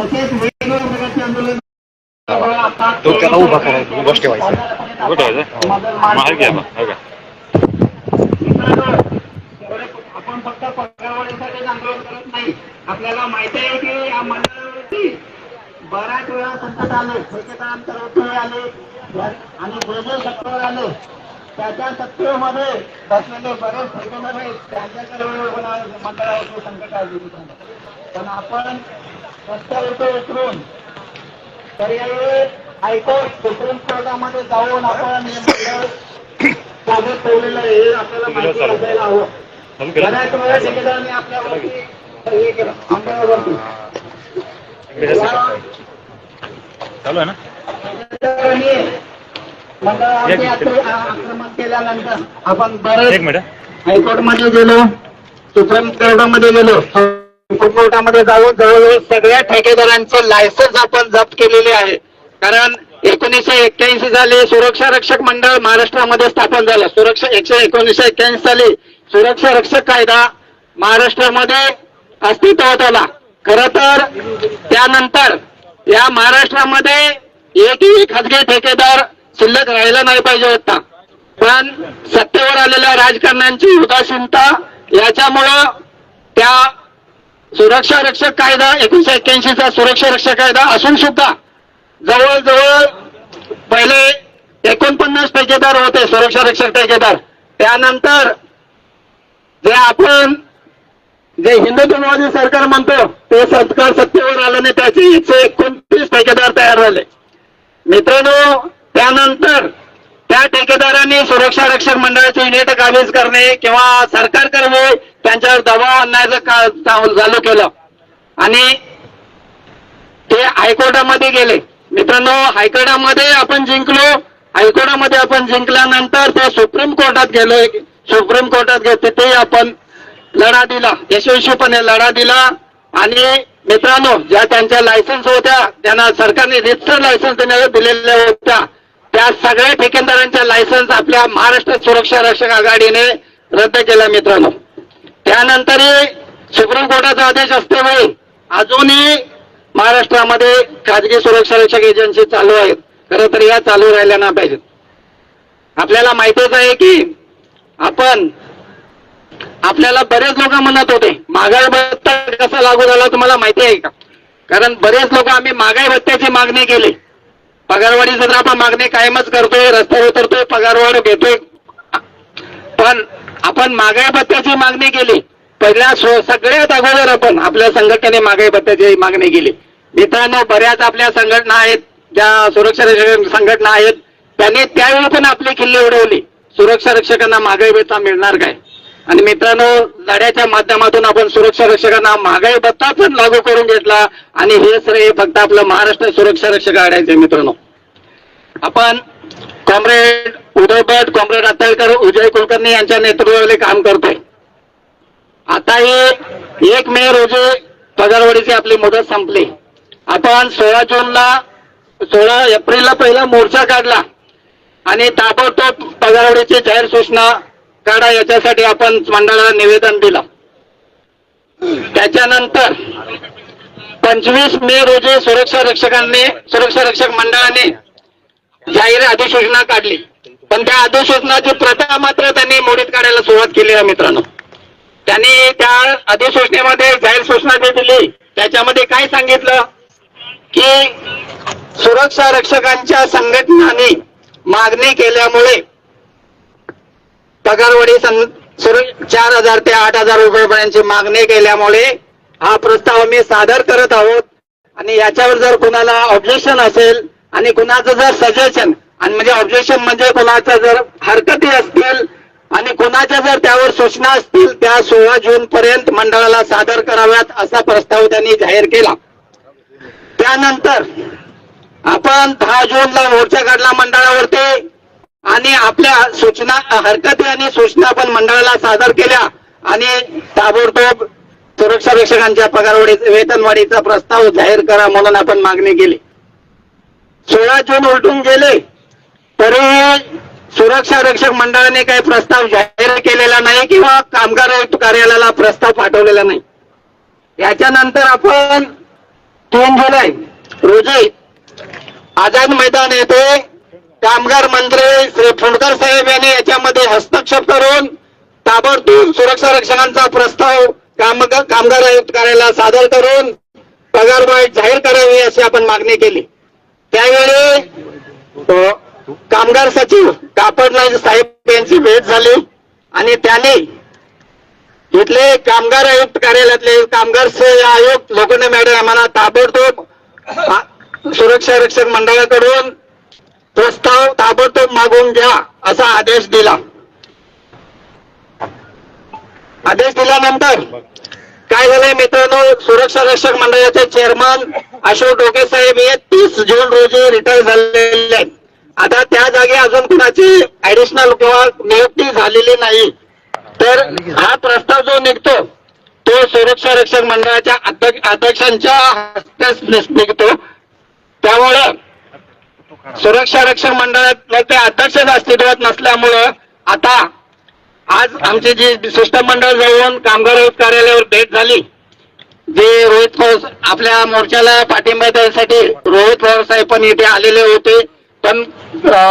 तसेच वेगवेगळ्या प्रकारचे आंदोलन तो त्याला उभा करायचा, उभाच ठेवायचा. कुठं आहे मागे घ्या बघा. आपण फक्त पगारवाढीसाठीच आंदोलन करत नाही. आपल्याला माहिती आहे की या मंडळावरती बऱ्याच वेळा संकट आले, ठेकेदारांतर आले आणि जे जे सत्तेवर आले त्याच्या सत्तेमध्ये बसलेले बरेच ठेकेदार आहेत, त्यांच्याकडे मंडळावरती संकट आले. पण आपण रस्त्यावरती उतरून पर्यायी हायकोर्ट सुप्रीम कोर्टामध्ये जाऊन आपण ताब्यात ठेवलेलं आहे, हे आपल्याला माहिती असायला हवं. बऱ्याच वेळा ठेकेदारांनी आपल्यावरती हे केलं, आमच्यावरती चालू आहे ना. मंडळावरती आक्रमण केल्यानंतर आपण बरेच एक मिनिट. हायकोर्टमध्ये गेलो, सुप्रीम कोर्टामध्ये गेलो. सुप्रीम कोर्टामध्ये जाऊन जवळजवळ सगळ्या ठेकेदारांचे लायसन्स आपण जप्त केलेले आहे. कारण 1981 साली सुरक्षा रक्षक मंडळ महाराष्ट्रामध्ये स्थापन झालं. 1981 साली सुरक्षा रक्षक कायदा महाराष्ट्रामध्ये अस्तित्वात आला. खर तर त्यानंतर या महाराष्ट्रामध्ये एकही खाजगी ठेकेदार शिल्लक राहिला नाही पाहिजे होता. पण सत्तेवर आलेल्या राजकारण्यांची उदासीनता याच्यामुळं त्या सुरक्षा रक्षक कायदा 1981 चा सुरक्षा रक्षक कायदा असून सुद्धा जवळजवळ पहिले 49 ठेकेदार होते, सुरक्षा रक्षक ठेकेदार. त्यानंतर जे आपण जे हिंदुत्ववादी सरकार म्हणतो ते सरकार सत्तेवर आल्याने त्याचे 129 ठेकेदार तयार झाले. मित्रांनो, त्यानंतर त्या ठेकेदारांनी सुरक्षा रक्षक मंडळाचे युनिट काबीज करणे किंवा सरकारकडे त्यांच्यावर दबाव आणण्याचं चालू केलं आणि ते हायकोर्टामध्ये गेले. मित्रांनो, हायकोर्टामध्ये आपण जिंकलो. हायकोर्टामध्ये आपण जिंकल्यानंतर ते सुप्रीम कोर्टात गेलो. सुप्रीम कोर्टात गेलो, तिथे आपण लढा दिला, यशस्वीपणे लढा दिला. आणि मित्रांनो, ज्या त्यांच्या लायसन्स होत्या त्यांना सरकारने रितसर लायसन्स दिलेल्या होत्या, त्या सगळ्या ठेकेदारांच्या लायसन्स आपल्या महाराष्ट्र सुरक्षा रक्षक आघाडीने रद्द केला. मित्रांनो, त्यानंतरही सुप्रीम कोर्टाचा आदेश असल्यामुळे अजूनही महाराष्ट्रामध्ये खाजगी सुरक्षा रक्षक एजन्सी चालू आहेत. खरं तर या चालू राहिल्या नाही पाहिजेत. आपल्याला माहितीच आहे की आपल्याला बरेच लोक म्हणत होते महागाई भत्ता कसा लागू झाला तुम्हाला माहिती आहे का? कारण बरेच लोक आम्ही महागाई भत्त्याची मागणी केली. पगारवाढीची तर आपण मागणी कायमच करतोय, रस्त्यावर उतरतोय, पगारवाढ घेतोय. पण आपण महागाई भत्त्याची मागणी केली. पहिल्या सगळ्यात अगोदर आपण आपल्या संघटनेने महागाई भत्त्याची मागणी केली. मित्रांनो, बऱ्याच आपल्या संघटना आहेत, ज्या सुरक्षा रक्षक संघटना आहेत, त्यांनी त्यावेळी पण आपली खिल्ली उडवली. सुरक्षा रक्षकांना महागाई भत्ता मिळणार काय? आणि मित्रांनो, लढ्याच्या माध्यमातून आपण सुरक्षा रक्षकांना महागाई भत्ता पण लागू करून घेतला आणि हे श्रेय फक्त आपलं महाराष्ट्र सुरक्षा रक्षक आढायचे. मित्रांनो, आपण कॉम्रेड उदय भट, कॉम्रेड रत्नाकर, विजय कुलकर्णी यांच्या नेतृत्वाखाली काम करतोय. आता हे 1 मे रोजी पगारवाढीची आपली मुदत संपली. आपण 16 एप्रिलला पहिला मोर्चा काढला आणि ताबडतोब पगारवाढीची जाहीर सूचना काढा याच्यासाठी आपण मंडळाला निवेदन दिलं. त्याच्यानंतर 25 मे रोजी सुरक्षा रक्षक मंडळाने जाहीर अधिसूचना काढली. पण त्या अधिसूचनाची प्रथा मात्र त्यांनी मोडीत काढायला सुरुवात केली आहे. मित्रांनो, त्यांनी त्या अधिसूचनेमध्ये जाहीर सूचना जी दिली त्याच्यामध्ये काय सांगितलं की सुरक्षा रक्षकांच्या संघटनांनी मागणी केल्यामुळे पगारवाढी 4,000 ते 8,000 रुपयापर्यंतची मागणी केल्यामुळे हा प्रस्ताव मी सादर करत आहोत. आणि याच्यावर जर कुणाला ऑब्जेक्शन असेल आणि कुणाचं जर सजेशन, आणि म्हणजे ऑब्जेक्शन म्हणजे कुणाचं जर हरकती असतील आणि कुणाच्या जर त्यावर सूचना असतील, त्या 16 जून पर्यंत मंडळाला सादर कराव्यात असा प्रस्ताव त्यांनी जाहीर केला. त्यानंतर आपण 10 जूनला मोर्चा काढला मंडळावरती आणि आपल्या सूचना, हरकती आणि सूचना आपण मंडळाला सादर केल्या आणि ताबडतोब सुरक्षा रक्षकांच्या पगारवाढी वेतनवाढीचा प्रस्ताव जाहीर करा म्हणून आपण मागणी केली. 16 जून उलटून गेले तरी सुरक्षा रक्षक मंडळाने काही प्रस्ताव जाहीर केलेला नाही किंवा कामगार आयुक्त कार्यालयाला प्रस्ताव पाठवलेला नाही. याच्यानंतर आपण 3 जुलै रोजी आझाद मैदान येथे कामगार मंत्री श्री फुंडकर साहेब यांनी याच्यामध्ये हस्तक्षेप करून ताबडतोब सुरक्षा रक्षकांचा प्रस्ताव कामगार आयुक्त कार्यालयाला सादर करून पगारवाढ जाहीर करावी अशी आपण मागणी केली. त्यावेळी कामगार सचिव कापडलाल साहेब यांची भेट झाली आणि त्यांनी इथले कामगार आयुक्त कार्यालयातले कामगार आयुक्त लोखंडे मॅडम आम्हाला ताबडतोब सुरक्षा रक्षक मंडळाकडून प्रस्ताव ताबडतोब मागून घ्या असा आदेश दिला. आदेश दिल्यानंतर काय झालंय मित्रांनो, सुरक्षा रक्षक मंडळाचे चेअरमन अशोक डोके साहेब हे 30 जून रोजी रिटायर झालेले आहेत. आता त्या जागी अजून कुणाची ऍडिशनल किंवा नियुक्ती झालेली नाही. तर हा प्रस्ताव जो निघतो तो सुरक्षा रक्षक मंडळाच्या अध्यक्षांच्या हस्ते निघतो. त्यामुळं सुरक्षा रक्षक मंडळातले ते अध्यक्षच अस्तित्वात नसल्यामुळं आता आज आमची जी शिष्टमंडळ जाऊन कामगार आयुक्त कार्यालयावर भेट झाली, जे रोहित पवार आपल्या मोर्चाला पाठिंबा देण्यासाठी रोहित पवार साहेब पण इथे आलेले होते. पण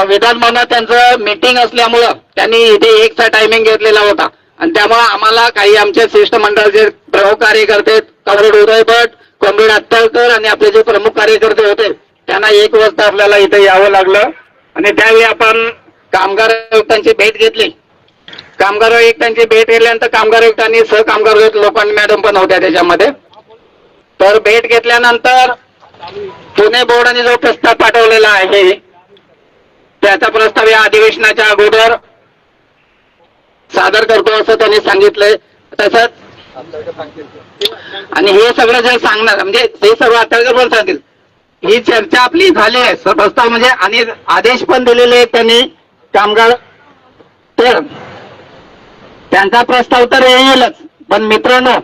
विधानभवनात त्यांचं मीटिंग असल्यामुळं त्यांनी इथे एकचा टायमिंग घेतलेला होता आणि त्यामुळे आम्हाला काही आमच्या शिष्टमंडळाचे प्रमुख कार्यकर्ते कॉम्रेड उदय भट, कॉम्रेड अत्तरकर आणि आपले जे प्रमुख कार्यकर्ते होते त्यांना 1 वाजता आपल्याला इथे यावं लागलं आणि त्यावेळी आपण कामगार आयुक्तांची भेट घेतली. कामगार आयुक्तांची भेट घेतल्यानंतर कामगार आयुक्तांनी सहकामगार आयुक्त लोखंडे मॅडम पण होत्या त्याच्यामध्ये. तर भेट घेतल्यानंतर पुणे बोर्डाने जो प्रस्ताव पाठवलेला आहे त्याचा प्रस्ताव या अधिवेशनाच्या अगोदर सादर करतो असं त्यांनी सांगितलंय. तसंच आणि हे सगळं जे सांगणार म्हणजे हे सर्व अत्तरकर पण सांगतील, ही चर्चा आपली झाली आहे प्रस्ताव म्हणजे आणि आदेश पण दिलेले आहेत त्यांनी कामगार. तर त्यांचा प्रस्ताव तर येईलच, पण मित्रांनो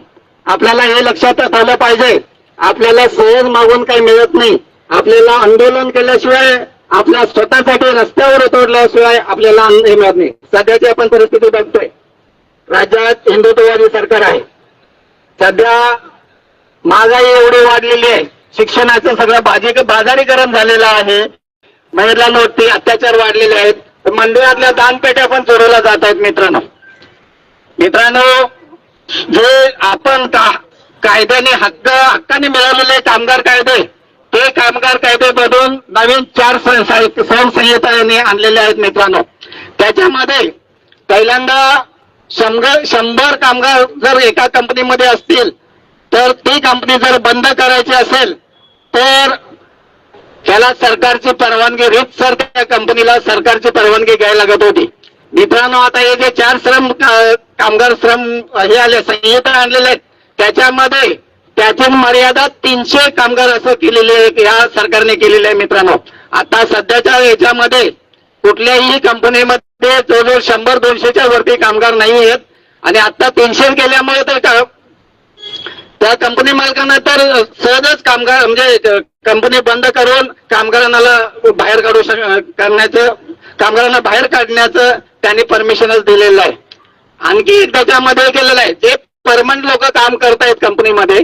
आपल्याला हे लक्षात ठेवलं पाहिजे, आपल्याला सहज मागून काही मिळत नाही. आपल्याला आंदोलन केल्याशिवाय, आपल्या स्वतःसाठी रस्त्यावर उतरल्याशिवाय आपल्याला हे मिळत नाही. सध्याची आपण परिस्थिती बघतोय, राज्यात हिंदुत्ववादी सरकार आहे. सध्या महागाई एवढी वाढलेली आहे, शिक्षणाचं सगळं बाजारीकरण झालेलं आहे, महिलांवरती अत्याचार वाढलेले आहेत, मंदिरातल्या दानपेट्या पण चोरवल्या जात आहेत. मित्रांनो जे आपण कायद्याने हक्काने मिळवलेले कामगार कायदे, ते कामगार कायदे बदलून नवीन 4 संहिता यांनी आणलेले आहेत. मित्रांनो त्याच्यामध्ये पहिल्यांदा 100 कामगार जर एका कंपनीमध्ये असतील तर ती कंपनी जर बंद करायची असेल तर त्याला सरकारची परवानगी, रीतसर त्या कंपनीला सरकारची परवानगी घ्यायला लागत होती. मित्रांनो आता हे जे 4 कामगार श्रम हे आले, संहिता आणलेले आहेत, त्याच्यामध्ये त्याची मर्यादा 300 कामगार असं केलेले आहे, या सरकारने केलेले आहे. मित्रांनो आता सध्याच्या याच्यामध्ये कुठल्याही कंपनीमध्ये जवळजवळ 100-200च्या वरती कामगार नाही आहेत आणि आता 300 केल्यामुळे तर त्या कंपनी मालकांना तर सहजच कामगार म्हणजे कंपनी बंद करून कामगारांना बाहेर काढण्याचं त्यांनी परमिशनच दिलेलं आहे. आणखी त्याच्यामध्ये केलेलं आहे, जे परमनंट लोक काम करतायत कंपनीमध्ये,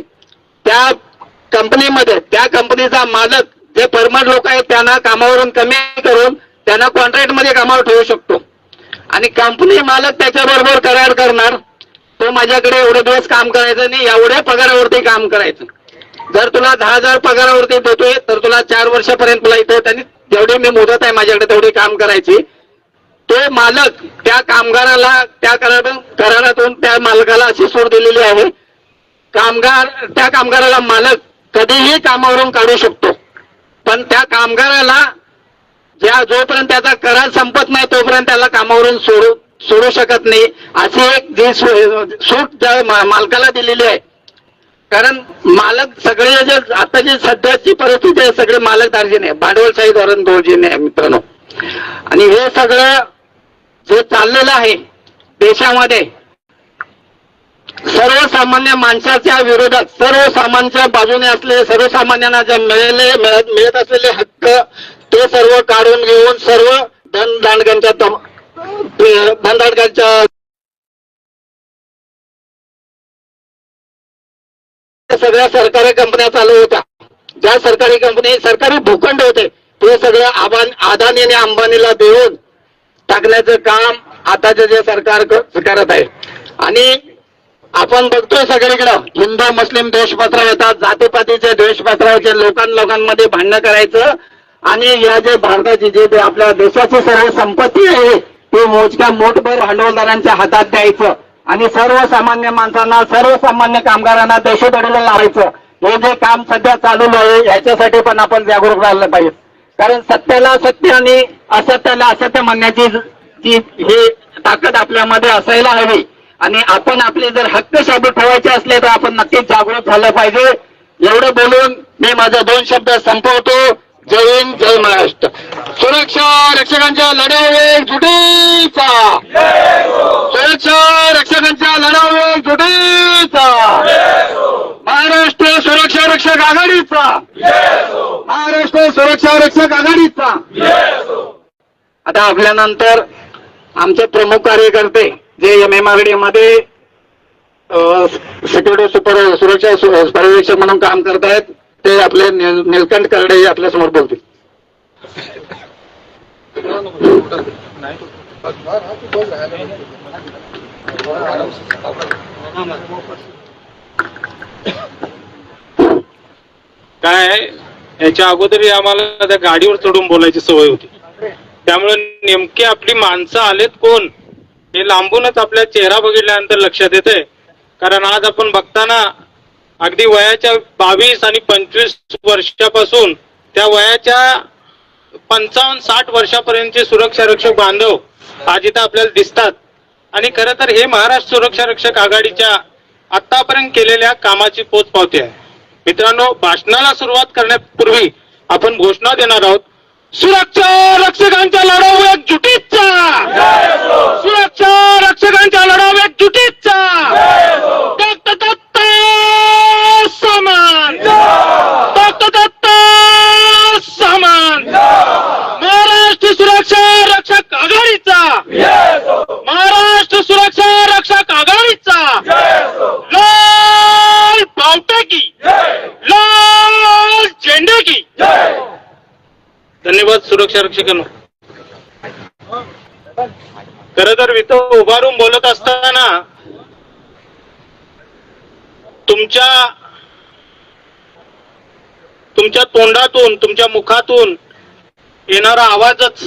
त्या कंपनीचा मालक जे परमनंट लोक आहेत त्यांना कामावरून कमी करून त्यांना कॉन्ट्रॅक्टमध्ये कामावर ठेवू शकतो आणि कंपनी मालक त्याच्याबरोबर करार करणार, तो माझ्याकडे एवढे दिवस काम करायचं नाही, एवढ्या पगारावरती काम करायचं. जर तुला 10,000 पगारावरती देतोय तर तुला 4 वर्षापर्यंत तुला इथं त्यांनी जेवढी मी मुदत आहे माझ्याकडे तेवढी काम करायची. तो मालक त्या कामगाराला त्या करारातून त्या मालकाला अशी सूट दिलेली आहे, त्या कामगाराला मालक कधीही कामावरून काढू शकतो, पण त्या कामगाराला जोपर्यंत त्याचा करार संपत नाही तोपर्यंत त्याला कामावरून सोडू शकत नाही, अशी एक जी सूट मालकाला दिलेली आहे. कारण मालक सगळे जे आता जी सध्याची परिस्थिती आहे सगळे मालक दार्जिने भांडवलशाही धोरण दोर्जीने आहे. मित्रांनो आणि हे सगळं जे चाललेलं आहे देशामध्ये सर्वसामान्य माणसाच्या विरोधात, सर्वसामान्यांच्या बाजूने असलेले, सर्वसामान्यांना जे मिळत असलेले हक्क ते सर्व काढून घेऊन सर्व धनदांडग्यांच्या सगळ्या सरकारी कंपन्या चालू होत्या ज्या सरकारी कंपनी सरकारी भूखंड होते ते सगळं अदानी आणि अंबानीला देऊन टाकण्याचं काम आताचे जे सरकार करत आहे. आणि आपण बघतोय सगळीकडं हिंदू मुस्लिम द्वेष पसरवतात, जातीपातीचे द्वेष पसरवायचे, लोकांमध्ये भांडणं करायचं आणि या जे भारताची जे आपल्या देशाची सर्व संपत्ती आहे ती मोजक्या मोठभर भांडवलदारांच्या हातात द्यायचं आणि सर्वसामान्य माणसांना सर्वसामान्य कामगारांना देशोधडीला लावायचं. हे जे काम सध्या चालू आहे याच्यासाठी पण आपण जागरूक राहिलं पाहिजे. कारण सत्याला सत्य आणि असत्याला असत्य म्हणण्याची जी ही ताकद आपल्यामध्ये असायला हवी आणि आपण आपले जर हक्क साबित ठेवायचे असले तर आपण नक्कीच जागरूक झालं पाहिजे. एवढं बोलून मी माझे 2 शब्द संपवतो. जय हिंद, जय महाराष्ट्र. सुरक्षा रक्षकांच्या लढाऊ एकजुटीचा, सुरक्षा रक्षकांच्या लढाऊ एकजुटीचा, महाराष्ट्र सुरक्षा रक्षक आघाडीचा, महाराष्ट्र सुरक्षा रक्षक आघाडीचा. आता आपल्यानंतर आमचे प्रमुख कार्यकर्ते जे MMRD मध्ये सिक्युरिटी सुरक्षा पर्यवेक्षक म्हणून काम करत आहेत ते आपले निलकंठ करडे आपल्या समोर बोलतील. काय याच्या अगोदरही आम्हाला त्या गाडीवर चढून बोलायची सवय होती. त्यामुळे नेमकी आपली माणसं आलेत कोण हे लांबूनच आपल्या चेहरा बघितल्यानंतर लक्षात येते. कारण आज आपण बघताना अगदी वयाच्या 22 आणि 25 वर्षापासून त्या वयाच्या 55-60 वर्षापर्यंतचे सुरक्षा रक्षक बांधव आज इथं आपल्याला दिसतात. आणि खरं तर हे महाराष्ट्र सुरक्षा रक्षक आघाडीच्या आतापर्यंत केलेल्या कामाची पोचपावती आहे. मित्रांनो, भाषणाला सुरुवात करण्यापूर्वी आपण घोषणा देणार आहोत. सुरक्षा रक्षकांच्या लढाऊ एकजुटीचा, सुरक्षा रक्षकांच्या लढाऊ एकजुटीचा, समान, समान, महाराष्ट्र सुरक्षा रक्षक आघाडीचा, महाराष्ट्र सुरक्षा रक्षक आघाडीचा, लाल बावटा की, लाल झेंडे की. धन्यवाद सुरक्षा रक्षकांनो. खरं तर इथं उभारून बोलत असताना तुमच्या तोंडातून तुमच्या मुखातून येणारा आवाजच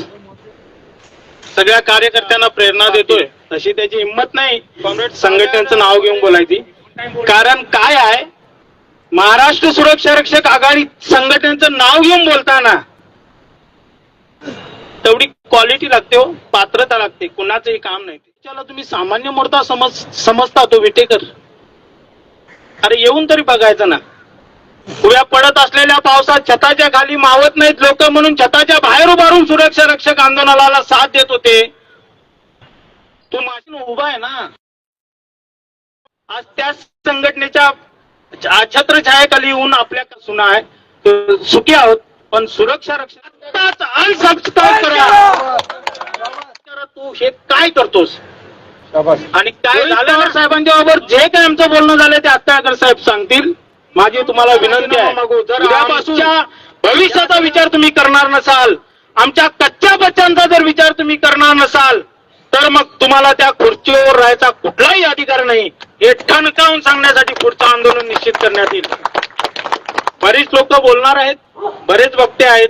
सगळ्या कार्यकर्त्यांना प्रेरणा देतोय. तशी त्याची हिंमत नाही कॉम्रेड संघटनेचं नाव घेऊन बोलायची. कारण काय आहे, महाराष्ट्र सुरक्षा रक्षक आघाडी संघटनेचं नाव घेऊन बोलताना तेवढी क्वालिटी लागते, हो, पात्रता लागते. कुणाचंही काम नाही. त्याला तुम्ही सामान्य मोर्चा समजता तो विटेकर. अरे येऊन तरी बघायचं ना. उभ्या पडत असलेल्या पावसात छताच्या खाली मावत नाहीत लोक म्हणून छताच्या बाहेर उभारून सुरक्षा रक्षक आंदोलनाला साथ देत होते. तू माझी उभा आहे ना. आज त्या संघटनेच्या छत्रछायेखाली येऊन आपल्या सुना आहे सुखी आहोत. पण सुरक्षा रक्षक अनसबस्क्राईब करा. तू हे काय करतोस आणि काय झालं साहेबांच्या बरोबर जे काय आमचं बोलणं झालं ते आत्ताकर साहेब सांगतील. माझी तुम्हाला विनंती आहे, जर उद्यापासूनच्या भविष्याचा विचार तुम्ही करणार नसाल, आमच्या कच्च्या बच्चांचा जर विचार तुम्ही करणार नसाल तर मग तुम्हाला त्या खुर्चीवर राहायचा कुठलाही अधिकार नाही हे ठणकावून सांगण्यासाठी पुढचं आंदोलन निश्चित करण्यात येईल. बरीच लोक बोलणार आहेत, बरेच वक्ते आहेत.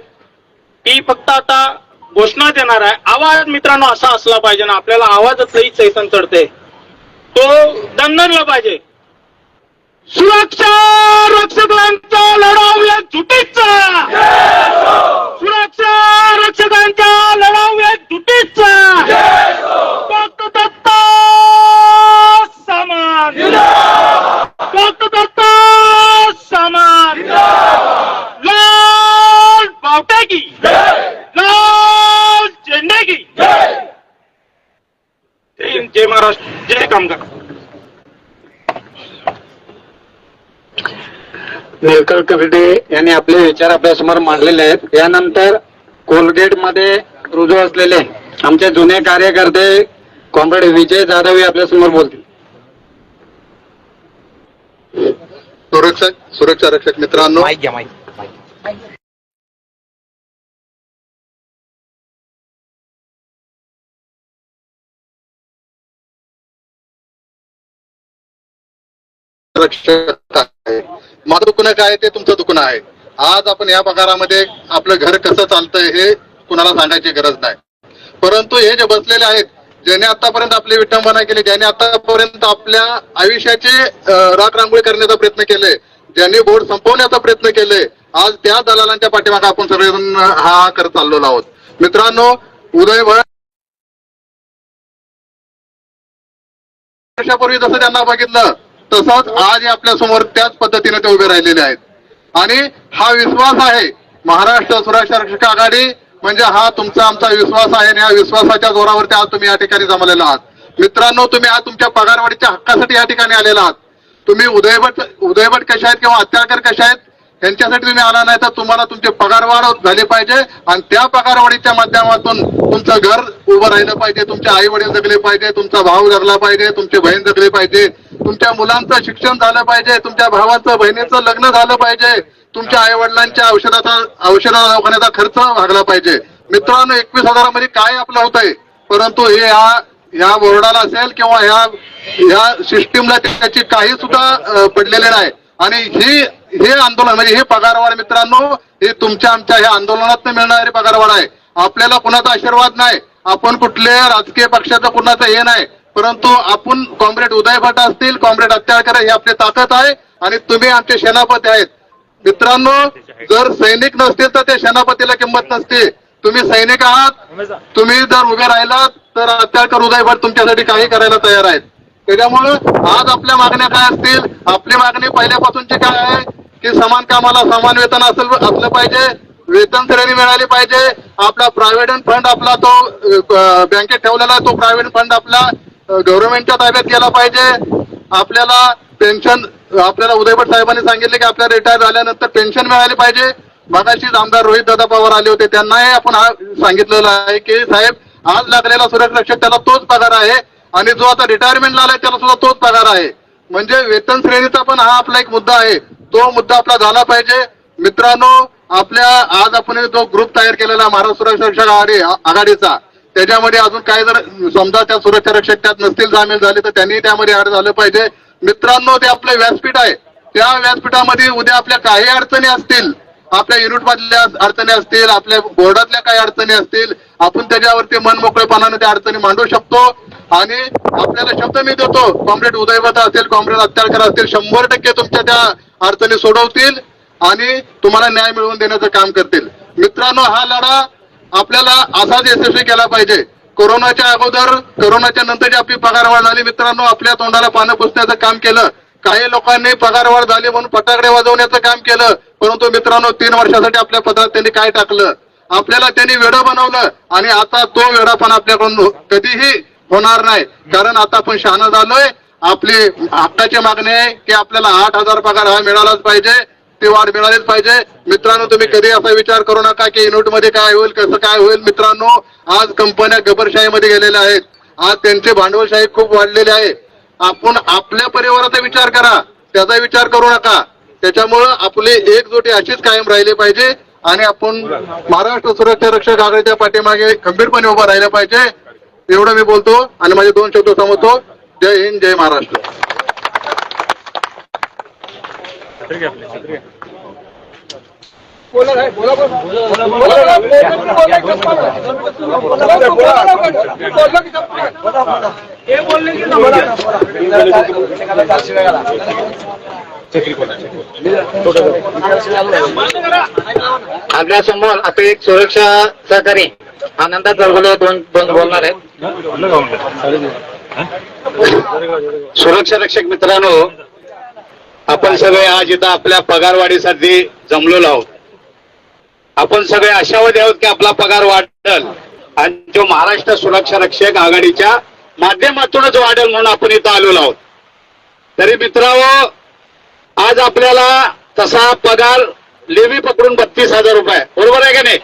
ती फक्त आता घोषणा देणार आहे. आवाज मित्रांनो असा असला पाहिजे ना, आपल्याला आवाजातही चैतन चढते, तो दणदणला पाहिजे. सुरक्षा रक्षकांचा लढाऊ एकजुटीचा, सुरक्षा रक्षकांचा लढाऊ एकजुटीचा, दत्ता समान, दत्ता समान, लाल बावटा की, लाल झेंडे की. जय महाराष्ट्र, जय कामगार. निलकंठ करडे यांनी आपले विचार आपल्यासमोर मांडलेले आहेत. यानंतर कोलगेटमध्ये रुजू असलेले आमचे जुने कार्यकर्ते कॉम्रेड विजय जाधव आपल्यासमोर बोलतील. सुरक्षा रक्षक मित्रांनो, माईक घ्या, माईक. रक्षक आहे. माझं दुखणं काय ते तुमचं दुखणं आहे. आज आपण या पगारामध्ये आपलं घर कसं चालतंय हे कुणाला सांगायची गरज नाही. परंतु हे जे बसलेले आहेत, ज्याने आतापर्यंत आपली विटंबना केली, ज्याने आतापर्यंत आपल्या आयुष्याची राखरांगोळी करण्याचा प्रयत्न केले, ज्यांनी बोर्ड संपवण्याचा प्रयत्न केले, आज त्या दलालांच्या पाठीमागे आपण सगळेजण हा करत चाललेलो आहोत. मित्रांनो, उदयभर वर्षापूर्वी जसं त्यांना बघितलं तसंच आज आपल्या समोर त्याच पद्धतीने ते उभे राहिलेले आहेत. आणि हा विश्वास आहे, महाराष्ट्र सुरक्षा रक्षक आघाडी म्हणजे हा तुमचा आमचा विश्वास आहे आणि या विश्वासाच्या जोरावरती आज तुम्ही या ठिकाणी जमलेला आहात. मित्रांनो, तुम्ही आज तुमच्या पगारवाढीच्या हक्कासाठी या ठिकाणी आलेला आहात. तुम्ही उदयभट कशा आहेत किंवा हत्यारकर कशा आहेत यांच्यासाठी तुम्ही आला नाही, तर तुम्हाला तुमची पगारवाढ झाली पाहिजे आणि त्या पगारवाढीच्या माध्यमातून तुमचं घर उभं राहिलं पाहिजे, तुमचे आई वडील जगले पाहिजे, तुमचा भाऊ जगला पाहिजे, तुमची बहीण जगली पाहिजे, तुमच्या मुलांचं शिक्षण झालं पाहिजे, तुमच्या भावाचं बहिणीचं लग्न झालं पाहिजे, तुमच्या आई वडिलांच्या दवाखान्याचा खर्च भागला पाहिजे. मित्रांनो, 21,000 मध्ये काय आपलं होतंय, परंतु हे ह्या बोर्डाला असेल किंवा ह्या सिस्टीमला त्याची काही सुद्धा पडलेले नाही. आणि हे आंदोलन म्हणजे हे पगारवाढ मित्रांनो, हे तुमच्या आमच्या ह्या आंदोलनात मिळणारी पगारवाढ आहे. आपल्याला कुणाचा आशीर्वाद नाही, आपण कुठल्या राजकीय पक्षाचं कुणाचं हे नाही, परंतु आपण कॉम्रेड उदय भट असतील, कॉम्रेड हत्यारकर ही आपली ताकद आहे आणि तुम्ही आमचे सेनापती आहेत. मित्रांनो, जर सैनिक नसतील तर त्या सेनापतीला किंमत नसते. तुम्ही सैनिक आहात, तुम्ही जर उभे राहिलात तर हत्यारकर उदय भट तुमच्यासाठी काही करायला तयार आहेत. त्याच्यामुळं आज आपल्या मागण्या काय असतील, आपली मागणी पहिल्यापासूनची काय आहे की समान कामाला समान वेतन असलं पाहिजे, वेतन श्रेणी मिळाली पाहिजे, आपला प्रॉव्हिडंट फंड आपला तो बँकेत ठेवलेला तो प्रॉव्हिडंट फंड आपला गव्हर्नमेंटच्या ताब्यात गेला पाहिजे. आपल्याला पेन्शन, आपल्याला उदयभट साहेबांनी सांगितले की आपल्याला रिटायर झाल्यानंतर पेन्शन मिळाली पाहिजे. मगाशीच आमदार रोहित दादा पवार आले होते, त्यांनाही आपण सांगितलेलं आहे की साहेब, आज लागलेला सुरक्षा रक्षक त्याला तोच पगार आहे आणि जो आता रिटायरमेंटला आलाय त्याला सुद्धा तोच पगार आहे. म्हणजे वेतन श्रेणीचा पण हा आपला एक मुद्दा आहे, तो मुद्दा आपला झाला पाहिजे. मित्रांनो, आपल्या आज आपण जो ग्रुप तयार केलेला महाराष्ट्र सुरक्षा रक्षक आघाडीचा, त्याच्यामध्ये अजून काय जर समजा त्या सुरक्षा रक्षक त्यात नसतील सामील झाले तर त्यांनी त्यामध्ये ऍड झालं पाहिजे. मित्रांनो, ते आपलं व्यासपीठ आहे, त्या व्यासपीठामध्ये उद्या आपल्या काही अडचणी असतील, आपल्या युनिट मधल्या अडचणी असतील, आपल्या बोर्डातल्या काही अडचणी असतील, आपण त्याच्यावरती मनमोकळेपणाने त्या अडचणी मांडू शकतो. आणि आपल्याला शब्द मी देतो, कॉम्रेड उदयभट असेल, कॉम्रेड हत्यारकर असतील, 100% तुमच्या त्या अडचणी सोडवतील आणि तुम्हाला न्याय मिळवून देण्याचं काम करतील. मित्रांनो, हा लढा आपल्याला असाच यशस्वी केला पाहिजे. कोरोनाच्या अगोदर, कोरोनाच्या नंतर जी आपली पगारवाढ झाली, मित्रांनो, आपल्या तोंडाला पानं पुसण्याचं काम केलं. काही लोकांनी पगारवाढ झाली म्हणून फटाकडे वाजवण्याचं काम केलं, परंतु मित्रांनो, 3 वर्षासाठी आपल्या पदरात त्यांनी काय टाकलं, आपल्याला त्यांनी वेडं बनवलं आणि आता तो वेडापणा आपल्याकडून कधीही होणार नाही. कारण आता आपण शहाणा झालोय. आपली हक्काची मागणी आहे की आपल्याला 8,000 पगार हा मिळालाच पाहिजे, ती वाढ मिळालीच पाहिजे. मित्रांनो, तुम्ही कधी असा विचार करू नका की युनिटमध्ये काय होईल, कसं काय होईल. मित्रांनो, आज कंपन्या गबरशाहीमध्ये गेलेल्या आहेत, आज त्यांची भांडवलशाही खूप वाढलेली आहे. आपण आपल्या परिवाराचा विचार करा, त्याचा विचार करू नका. त्याच्यामुळं आपली एकजुटी अशीच कायम राहिली पाहिजे आणि आपण महाराष्ट्र सुरक्षा रक्षक आघाडीच्या पाठीमागे खंबीरपणे उभा राहिलं पाहिजे. एवढं मी बोलतो आणि माझे 2 शब्द संपवतो. जय हिंद, जय महाराष्ट्र. आपल्या समोर आता एक सुरक्षा सहकारी आनंदा जळगोले दोन बोलणार आहेत. सुरक्षा रक्षक मित्रांनो, आपण सगळे आज इथं आपल्या पगारवाढीसाठी जमलेलो आहोत. आपण सगळे आशावादी आहोत की आपला पगार वाढेल आणि जो महाराष्ट्र सुरक्षा रक्षक आघाडीच्या माध्यमातूनच वाढेल म्हणून आपण इथं आलेलो आहोत. तरी मित्रांनो, आज आपल्याला तसा पगार लेवी पकडून 32,000 रुपये, बरोबर आहे का नाही?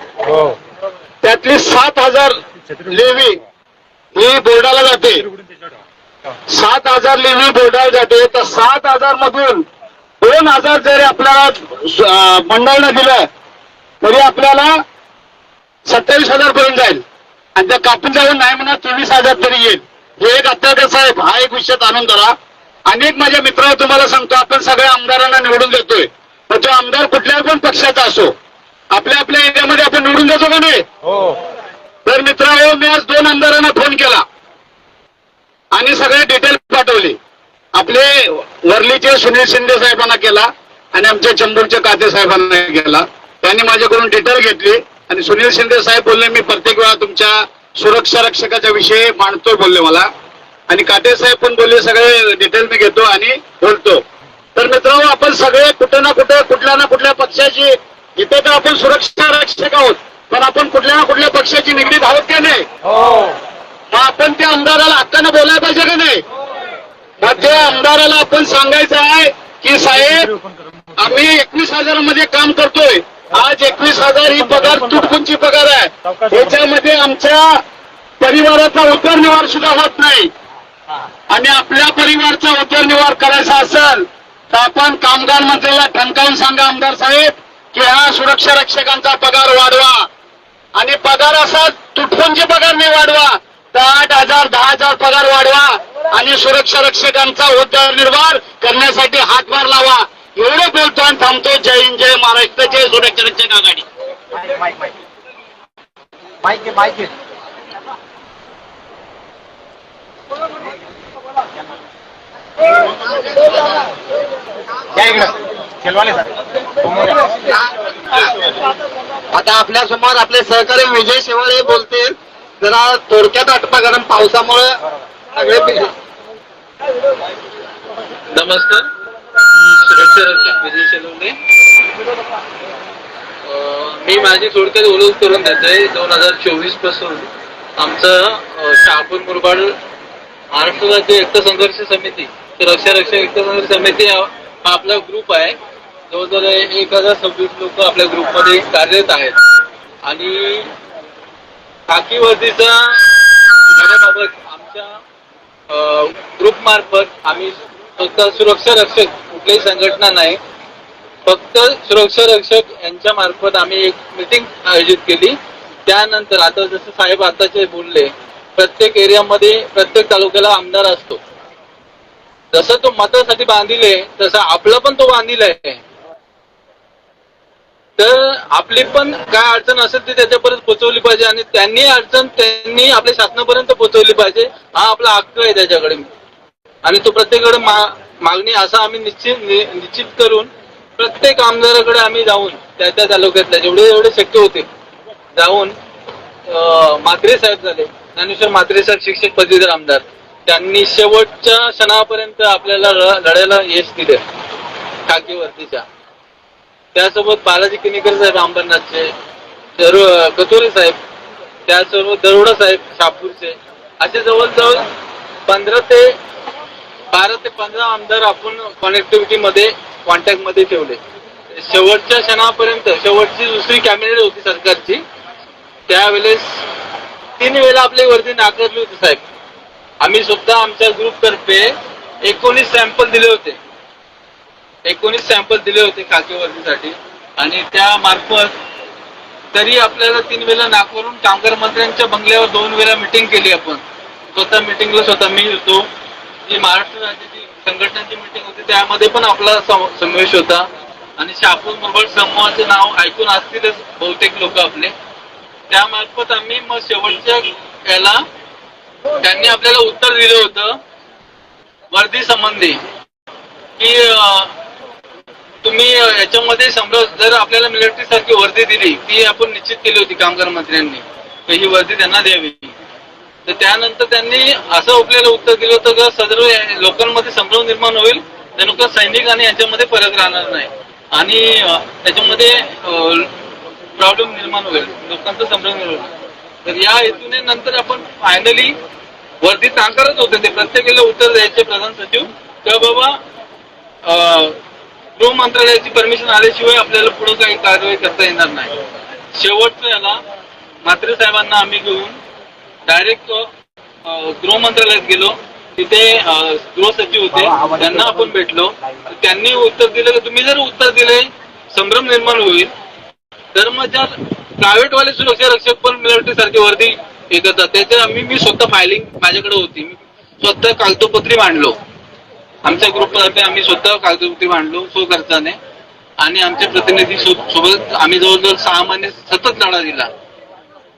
त्यातली 7,000 लेवी ही बोर्डाला जाते. 7,000 लेवी बोर्डाला जाते, तर 7,000 मधून 2,000 जर आपल्याला मंडळानं दिलं तरी आपल्याला 27,000 पर्यंत जाईल आणि त्या कापून जाऊन नाही म्हणा 24,000 तरी येईल. हे एक अत्याचार साहेब, हा एक विषयात आणून धरा. अनेक माझ्या मित्र तुम्हाला सांगतो, आपण सगळ्या आमदारांना निवडून देतोय, पण तो आमदार कुठल्याही पण पक्षाचा असो, आपल्या आपल्या एरियामध्ये आपण निवडून देतो का नाही? तर मित्रांनो, मी आज 2 आमदारांना फोन केला आणि सगळे डिटेल पाठवले. आपले वर्लीचे सुनील शिंदे साहेबांना केला आणि आमच्या चंबूरच्या काते साहेबांना केला. त्यांनी माझ्याकडून डिटेल घेतली आणि सुनील शिंदे साहेब बोलले, मी प्रत्येक वेळा तुमच्या सुरक्षा रक्षकाच्या विषयी मांडतोय बोलले मला. आणि काटे साहेब पण बोलले, सगळे डिटेल मी घेतो आणि बोलतो. तर मित्रांनो, आपण सगळे कुठं ना कुठं, कुठल्या ना कुठल्या पक्षाची, इथे तर आपण सुरक्षा रक्षक आहोत, पण आपण कुठल्या ना कुठल्या पक्षाची निगडीत आहोत का नाही? मग आपण त्या आमदाराला हक्कानं बोलायला पाहिजे का नाही? मग त्या आमदाराला आपण सांगायचं आहे की साहेब, आम्ही 21,000 मध्ये काम करतोय. आज 21,000 ही पगार तुटपुंची पगार आहे. त्याच्यामध्ये आमच्या परिवाराचा उदरनिर्वाह सुद्धा होत नाही. आणि आपल्या परिवाराचा उदरनिर्वाह करायचा असेल तर आपण कामगार मंत्र्याला ठणकावून सांगा, आमदार साहेब, की हा सुरक्षा रक्षकांचा पगार वाढवा. आणि पगार असा तुटपुंजी पगार नाही वाढवा, तर 8,000 10,000 पगार वाढवा आणि सुरक्षा रक्षकांचा उदरनिर्वाह करण्यासाठी हातभार लावा. एवढं बोलतो आणि थांबतो. जय हिंद, जय महाराष्ट्र, जय सुरक्षा रक्षक आघाडी. आता आपल्या समोर आपले सहकारी विजय शेवाळे बोलतील. जरा थोडक्यात आटपा, कारण पावसामुळे सगळे. नमस्कार, सुरक्षा रक्षक विजय शेलोंडे. मी माझी थोडक्यात ओळख करून देतोय. 2024 पासून आमचं शहापूर मुरबाड महाराष्ट्र राज्य एकता संघर्ष समिती, सुरक्षा रक्षक एकता संघर्ष समिती हा आपला ग्रुप आहे. जवळजवळ 1,026 लोक आपल्या ग्रुपमध्ये कार्यरत आहेत. आणि खाकी वर्दीचा घेण्याबाबत आमच्या ग्रुप मार्फत आम्ही फक्त सुरक्षा रक्षक, कुठलीही संघटना नाही, फक्त सुरक्षा रक्षक यांच्या मार्फत आम्ही एक मीटिंग आयोजित केली. त्यानंतर आता जसं साहेब आताचे बोलले, प्रत्येक एरियामध्ये प्रत्येक तालुक्याला आमदार असतो. जसं तो मतासाठी बांधिले तसं आपला पण तो बांधिला आहे. तर आपली पण काय अडचण असेल ती त्याच्यापर्यंत पोहोचवली पाहिजे आणि त्यांनी आपल्या शासनापर्यंत पोहोचवली पाहिजे. हा आपला हक्क आहे त्याच्याकडे. आणि तो प्रत्येकाकडे मागणी असा आम्ही निश्चित करून प्रत्येक आमदाराकडे आम्ही जाऊन त्या तालुक्यातल्या जेवढे शक्य होते जाऊन, म्हात्रे साहेब झाले, ज्ञानेश्वर म्हात्रे साहेब शिक्षक पदवीधर आमदार, त्यांनी शेवटच्या क्षणापर्यंत आपल्याला लढायला यश दिले खाकी वर्दीच्या. त्यासोबत बालाजी किनीकर साहेब अंबरनाथचे, कतोरे साहेब, त्यासोबत दरोडा साहेब शहापूरचे, असे जवळजवळ 12 ते 15 आमदार आपण कनेक्टिव्हिटी मध्ये, कॉन्टॅक्ट मध्ये ठेवले. शेवटच्या क्षणापर्यंत, शेवटची दुसरी कॅबिनेट होती सरकारची, त्यावेळेस 3 वेळा आपली वर्दी नाकारली होती साहेब. आम्ही सुद्धा आमच्या ग्रुप तर्फे 19 सॅम्पल दिले होते. 19 सॅम्पल दिले होते खाकी वर्दीसाठी. आणि त्या मार्फत तरी आपल्याला 3 वेळा नाकारून कामगार मंत्र्यांच्या बंगल्यावर 2 वेळा मिटिंग केली. आपण स्वतः मिटिंगला स्वतः मी होतो. जी महाराष्ट्र राज्याची संघटनांची मिटिंग होती त्यामध्ये पण आपला समावेश होता. आणि शहापूर मुरबाड समूहाचे नाव ऐकून असतीलच बहुतेक लोक आपले. त्यामार्फत आम्ही मग शेवटच्या याला त्यांनी आपल्याला उत्तर दिलं होतं वर्दी संबंधी, की तुम्ही याच्यामध्ये जर आपल्याला मिलिटरी सारखी वर्दी दिली, ती आपण निश्चित केली होती कामगार मंत्र्यांनी, तर ही वर्दी त्यांना द्यावी. तर त्यानंतर त्यांनी असं आपल्याला उत्तर दिलं होतं की सदर लोकांमध्ये संभ्रम निर्माण होईल, जणू सैनिक आणि याच्यामध्ये फरक राहणार नाही आणि त्याच्यामध्ये प्रॉब्लेम निर्माण होईल, लोकांचा संभ्रम निर्माण होईल. तर या हेतूने नंतर आपण फायनली वर्दी नाकारत होते. ते प्रत्येकाला उत्तर द्यायचे प्रधान सचिव किंवा बाबा गृह मंत्रालयाची परमिशन आल्याशिवाय आपल्याला पुढे काही कारवाई करता येणार नाही. शेवटचं याला म्हात्रे साहेबांना आम्ही घेऊन डायरेक्ट गृह मंत्रालयात गेलो. तिथे गृह सचिव होते, त्यांना आपण भेटलो. त्यांनी उत्तर दिलं की तुम्ही जर उत्तर दिले संभ्रम निर्माण होईल धर्मचार प्रायव्हेटवाले सुरक्षा रक्षक पण मिलिटरी सारखी वर्दी हे करतात. त्याच्या मी स्वतः फायलिंग माझ्याकडे होती. मी स्वतः कागदोपत्री मांडलो. आमच्या ग्रुपमध्ये आम्ही स्वतः कागदोपत्री मांडलो स्वखर्चाने आणि आमच्या प्रतिनिधी सोबत आम्ही जवळजवळ 6 महिने सतत लढा दिला.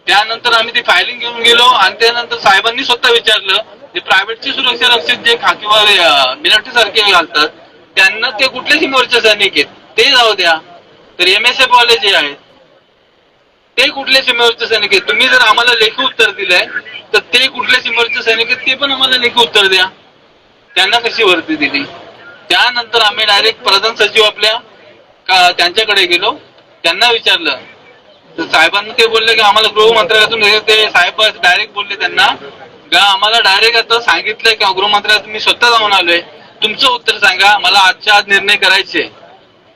त्यानंतर आम्ही ती फायलिंग घेऊन गेलो आणि त्यानंतर साहेबांनी स्वतः विचारलं जे प्रायव्हेटचे सुरक्षा रक्षक जे खाकीवर मिलिटरी सारखे घालतात त्यांना ते कुठल्या सीमेवरचे सैनिक आहेत ते जाऊ द्या. तर MSF वाले जे आहेत ते कुठल्या सीमेवरचे सैनिक आहेत. तुम्ही जर आम्हाला लेखी उत्तर दिलंय तर ते कुठल्या सीमेवरचे सैनिक आहेत ते पण आम्हाला लेखी उत्तर द्या. त्यांना कशी वर्दी दिली. त्यानंतर आम्ही डायरेक्ट प्रधान सचिव आपल्या त्यांच्याकडे गेलो. त्यांना विचारलं तर साहेबांना ते बोलले की आम्हाला गृह मंत्रालयातून ते साहेब डायरेक्ट बोलले त्यांना का आम्हाला डायरेक्ट आता सांगितलंय की गृह मंत्रालयातून मी स्वतः जाऊन आलोय. तुमचं उत्तर सांगा मला आजच्या आज निर्णय करायचे.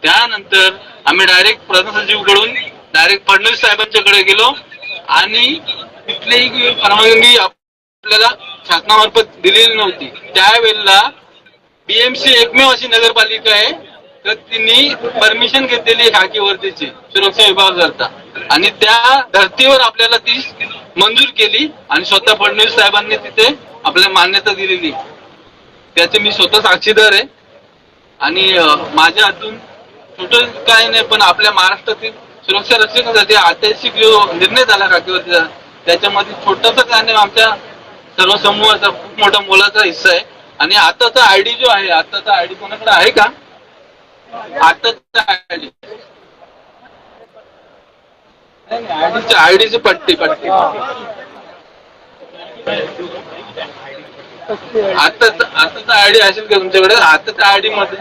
त्यानंतर आम्ही डायरेक्ट प्रधान सचिवकडून डायरेक्ट फडणवीस साहेबांच्याकडे गेलो आणि तिथलीही परवानगी आपल्याला शासनामार्फत दिलेली नव्हती. त्यावेळेला BMC एकमेव अशी नगरपालिका आहे तर तिने परमिशन घेतलेली खाकी वर्दीची सुरक्षा विभाग करता आणि त्या धर्तीवर आपल्याला ती मंजूर केली आणि स्वतः फडणवीस साहेबांनी तिथे आपल्याला मान्यता दिलेली. त्याचे मी स्वतः साक्षीदार आहे आणि माझ्या हातून छोटं काय नाही पण आपल्या महाराष्ट्रातील सुरक्षा रक्षणासाठी ऐतिहासिक जो निर्णय झाला खाकीवरतीचा त्याच्यामध्ये छोटासा काय नाही आमच्या सर्व समूहाचा खूप मोठा मोलाचा हिस्सा आहे. आणि आताचा ID जो आहे आताचा ID कोणाकडे आहे का. आताचा आयडीची पट्टी आताचा ID असेल का तुमच्याकडे. आताच्या ID मध्ये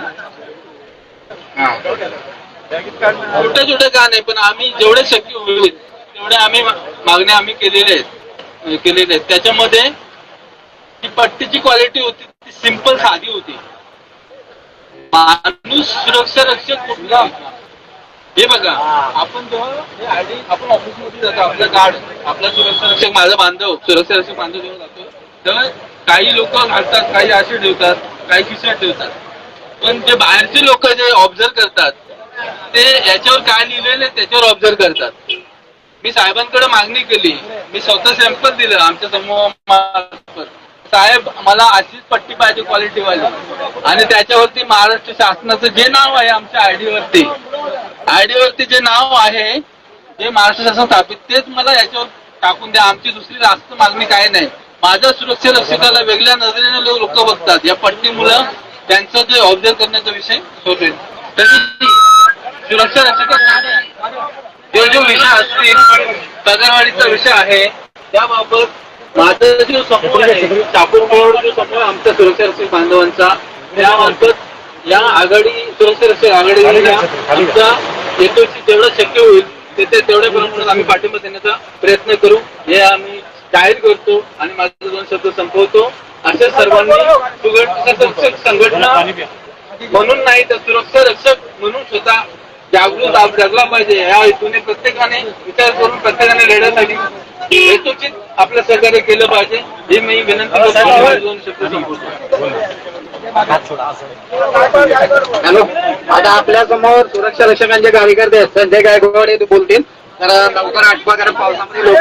छोट्या का नाही पण आम्ही जेवढे शक्य होईल तेवढे आम्ही मागण्या आम्ही केलेल्या आहेत. त्याच्यामध्ये ती पट्टीची क्वालिटी होती ती सिंपल साधी होती. माणूस सुरक्षा रक्षक कुठला हे बघा आपण जेव्हा ID आपण ऑफिसमध्ये जातो आपला कार्ड आपला सुरक्षा रक्षक माझा बांधव सुरक्षा रक्षक बांधव जेव्हा जातो तेव्हा काही लोक घालतात काही असे ठेवतात काही खिशात ठेवतात. पण जे बाहेरचे लोक जे ऑब्झर्व करतात ते याच्यावर काय लिहिलेले त्याच्यावर ऑब्झर्व करतात. मी साहेबांकडे मागणी केली. मी स्वतः सॅम्पल दिलं आमच्या समूहामार्फत. साहेब मला अशीच पट्टी पाहिजे क्वालिटीवाली आणि त्याच्यावरती महाराष्ट्र शासनाचं जे नाव आहे आमच्या आयडी वरती जे नाव आहे जे महाराष्ट्र शासन स्थापित तेच मला याच्यावर टाकून द्या. आमची दुसरी जास्त मागणी काय नाही. माझ्या सुरक्षा रक्षकाला वेगळ्या नजरेने लोक बघतात. या पट्टीमुळं त्यांचं जे ऑब्झर्व करण्याचा विषय होते. तरी सुरक्षा रक्षकाचा जो विषय असतील पगारवाढीचा विषय आहे त्याबाबत माझा जो समूह आहे चापूरमोड जो समूह आमच्या सुरक्षा रक्षक बांधवांचा त्यामार्फत या आघाडी सुरक्षा रक्षक आघाडीला आमचा हेतूची जेवढं शक्य होईल तेवढ्या प्रमाणात आम्ही पाठिंबा देण्याचा प्रयत्न करू हे आम्ही जाहीर करतो आणि माझे 2 शब्द संपवतो. अशा सर्वांनी सुरक्षा रक्षक संघटना म्हणून नाही तर सुरक्षा रक्षक म्हणून स्वतः जागृत जगला पाहिजे. या हेतूने प्रत्येकाने विचार करून प्रत्येकाने लढ्यासाठी हेतूचित आपलं सहकार्य केलं पाहिजे ही मी विनंती करतो. 2 शब्द संपवतो. हॅलो आता आपल्या समोर सुरक्षा रक्षकांचे कार्यकर्ते संजय गायकवाड हे बोलतील. तर लवकर आठवा कारण पावसामध्ये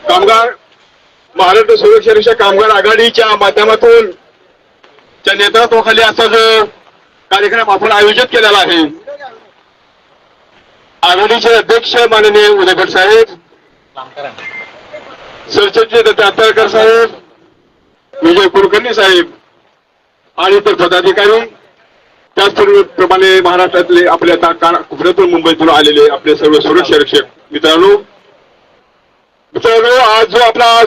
कामगार महाराष्ट्र सुरक्षा रक्षक कामगार आघाडीच्या माध्यमातून च्या नेतृत्वाखाली असा जो कार्यक्रम आपण आयोजित केलेला आहे. आघाडीचे अध्यक्ष माननीय उदयभट साहेब सरचिटणीस दत्तात्रकर साहेब विजय कुलकर्णी साहेब आणि इतर पदाधिकारी त्याचप्रमाणे महाराष्ट्रातले आपल्या कोकणातून मुंबईतून आलेले आपले सर्व सुरक्षा रक्षक मित्रांनो आज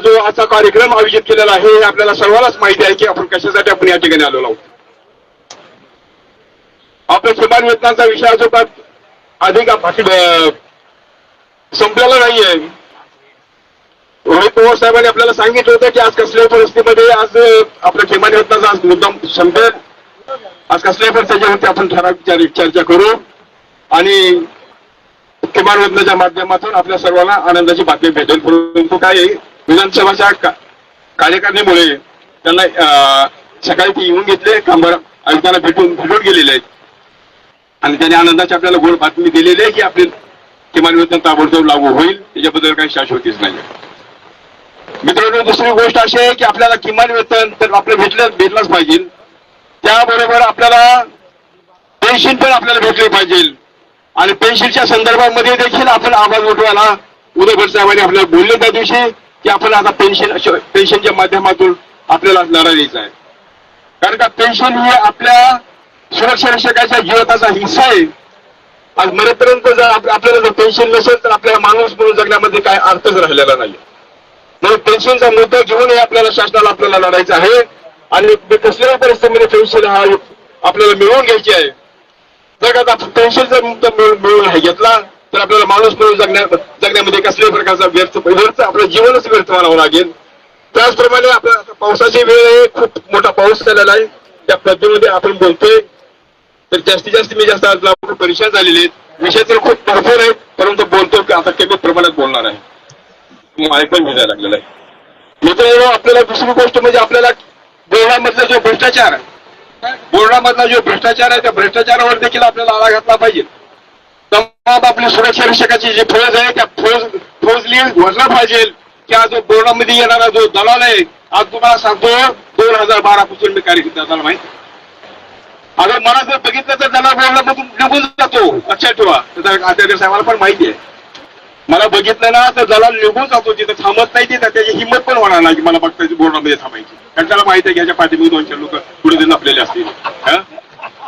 जो असा कार्यक्रम आयोजित केलेला आहे हे आपल्याला सर्वांनाच माहिती आहे की आपण कशासाठी आपण या ठिकाणी आलेलो आहोत. आपल्या किमान वेतनाचा विषय अजून अधिक संपलेला नाहीये. रोहित पवार साहेबांनी आपल्याला सांगितलं होतं की आज कसल्याही परिस्थितीमध्ये आज आपल्या किमान वेतनाचा आज मुद्दाम संपेल. आज कसल्याही पण त्याच्यावरती आपण ठराविक चर्चा करू आणि किमान योजनेच्या माध्यमातून आपल्या सर्वांना आनंदाची बातमी भेटेल. परंतु काय आहे, विधानसभाच्या कार्यकारिणीमुळे त्यांना सकाळी ते येऊन घेतले, कामगार आयुक्तांना भेटून गेलेले आहेत आणि त्यांनी आनंदाची आपल्याला गोड बातमी दिलेली आहे की आपली किमान वेतन ताबडतोब लागू होईल. त्याच्याबद्दल काही शाश्वतीच नाही. मित्रांनो, दुसरी गोष्ट अशी आहे की आपल्याला किमान वेतन तर आपलं भेटलंच पाहिजे, त्याबरोबर आपल्याला पेन्शन पण आपल्याला भेटली पाहिजे आणि पेन्शनच्या संदर्भामध्ये देखील आपण आवाज उठवायला उदयभर साहेबांनी आपल्याला बोलले त्या दिवशी की आपण आता पेन्शनच्या माध्यमातून आपल्याला लढा द्यायचा आहे. कारण का पेन्शन ही आपल्या सुरक्षा रक्षकाच्या जीविताचा हिस्सा आहे. आज मरेपर्यंत जर आपल्याला जर पेन्शन नसेल तर आपल्याला माणूस म्हणून जगण्यामध्ये काय अर्थच राहिलेला नाही. म्हणून पेन्शनचा मुद्दा घेऊन आपल्याला शासनाला आपल्याला लढायचं आहे आणि कसल्याही परिस्थितीमध्ये पेन्शन हा आपल्याला मिळवून घ्यायची आहे. जर का पेन्शनचा मुद्दा मिळवून घेतला तर आपल्याला माणूस म्हणून जगण्यामध्ये कसल्याही प्रकारचा व्यर्थ आपलं जीवनच व्यर्थ म्हणावं लागेल. त्याचप्रमाणे आपल्या पावसाची वेळ आहे, खूप मोठा पाऊस झालेला आहे. त्या पद्धतीमध्ये आपण बोलतोय तर जास्तीत जास्त मी जास्त आज लोक परेशान झालेले आहेत. विषय तर खूप भरपूर आहेत, परंतु बोलतो की आता कमी प्रमाणात बोलणार आहे. ऐकून भेटायला लागलेला आहे. मित्रांनो, आपल्याला दुसरी गोष्ट म्हणजे आपल्याला बोर्डामधला जो भ्रष्टाचार आहे त्या भ्रष्टाचारावर देखील आपल्याला आळा घातला पाहिजे. तमाम आपल्या सुरक्षा रक्षकाची जी फौज आहे त्या फौजली वरला पाहिजे की आज जो बोर्डामध्ये येणारा जो दलाल आहे, आज तुम्हाला सांगतो 2012 पासून मी कार्यकर्ता झाला माहिती. अगर मला जर बघितलं तर दलाल बोर्डामधून निघून जातो, लक्षात ठेवा. आचार्य साहेबांना पण माहिती आहे. मला बघितलं ना तर दलाल निघून जातो, तिथं थांबत नाही. तिथं त्याची हिंमत पण होणार नाही की मला बघतायची बोर्डामध्ये थांबायची, कारण त्याला माहिती आहे की याच्या पाठीमध्ये 2-4 लोक पुढे देऊन आपलेले असतील.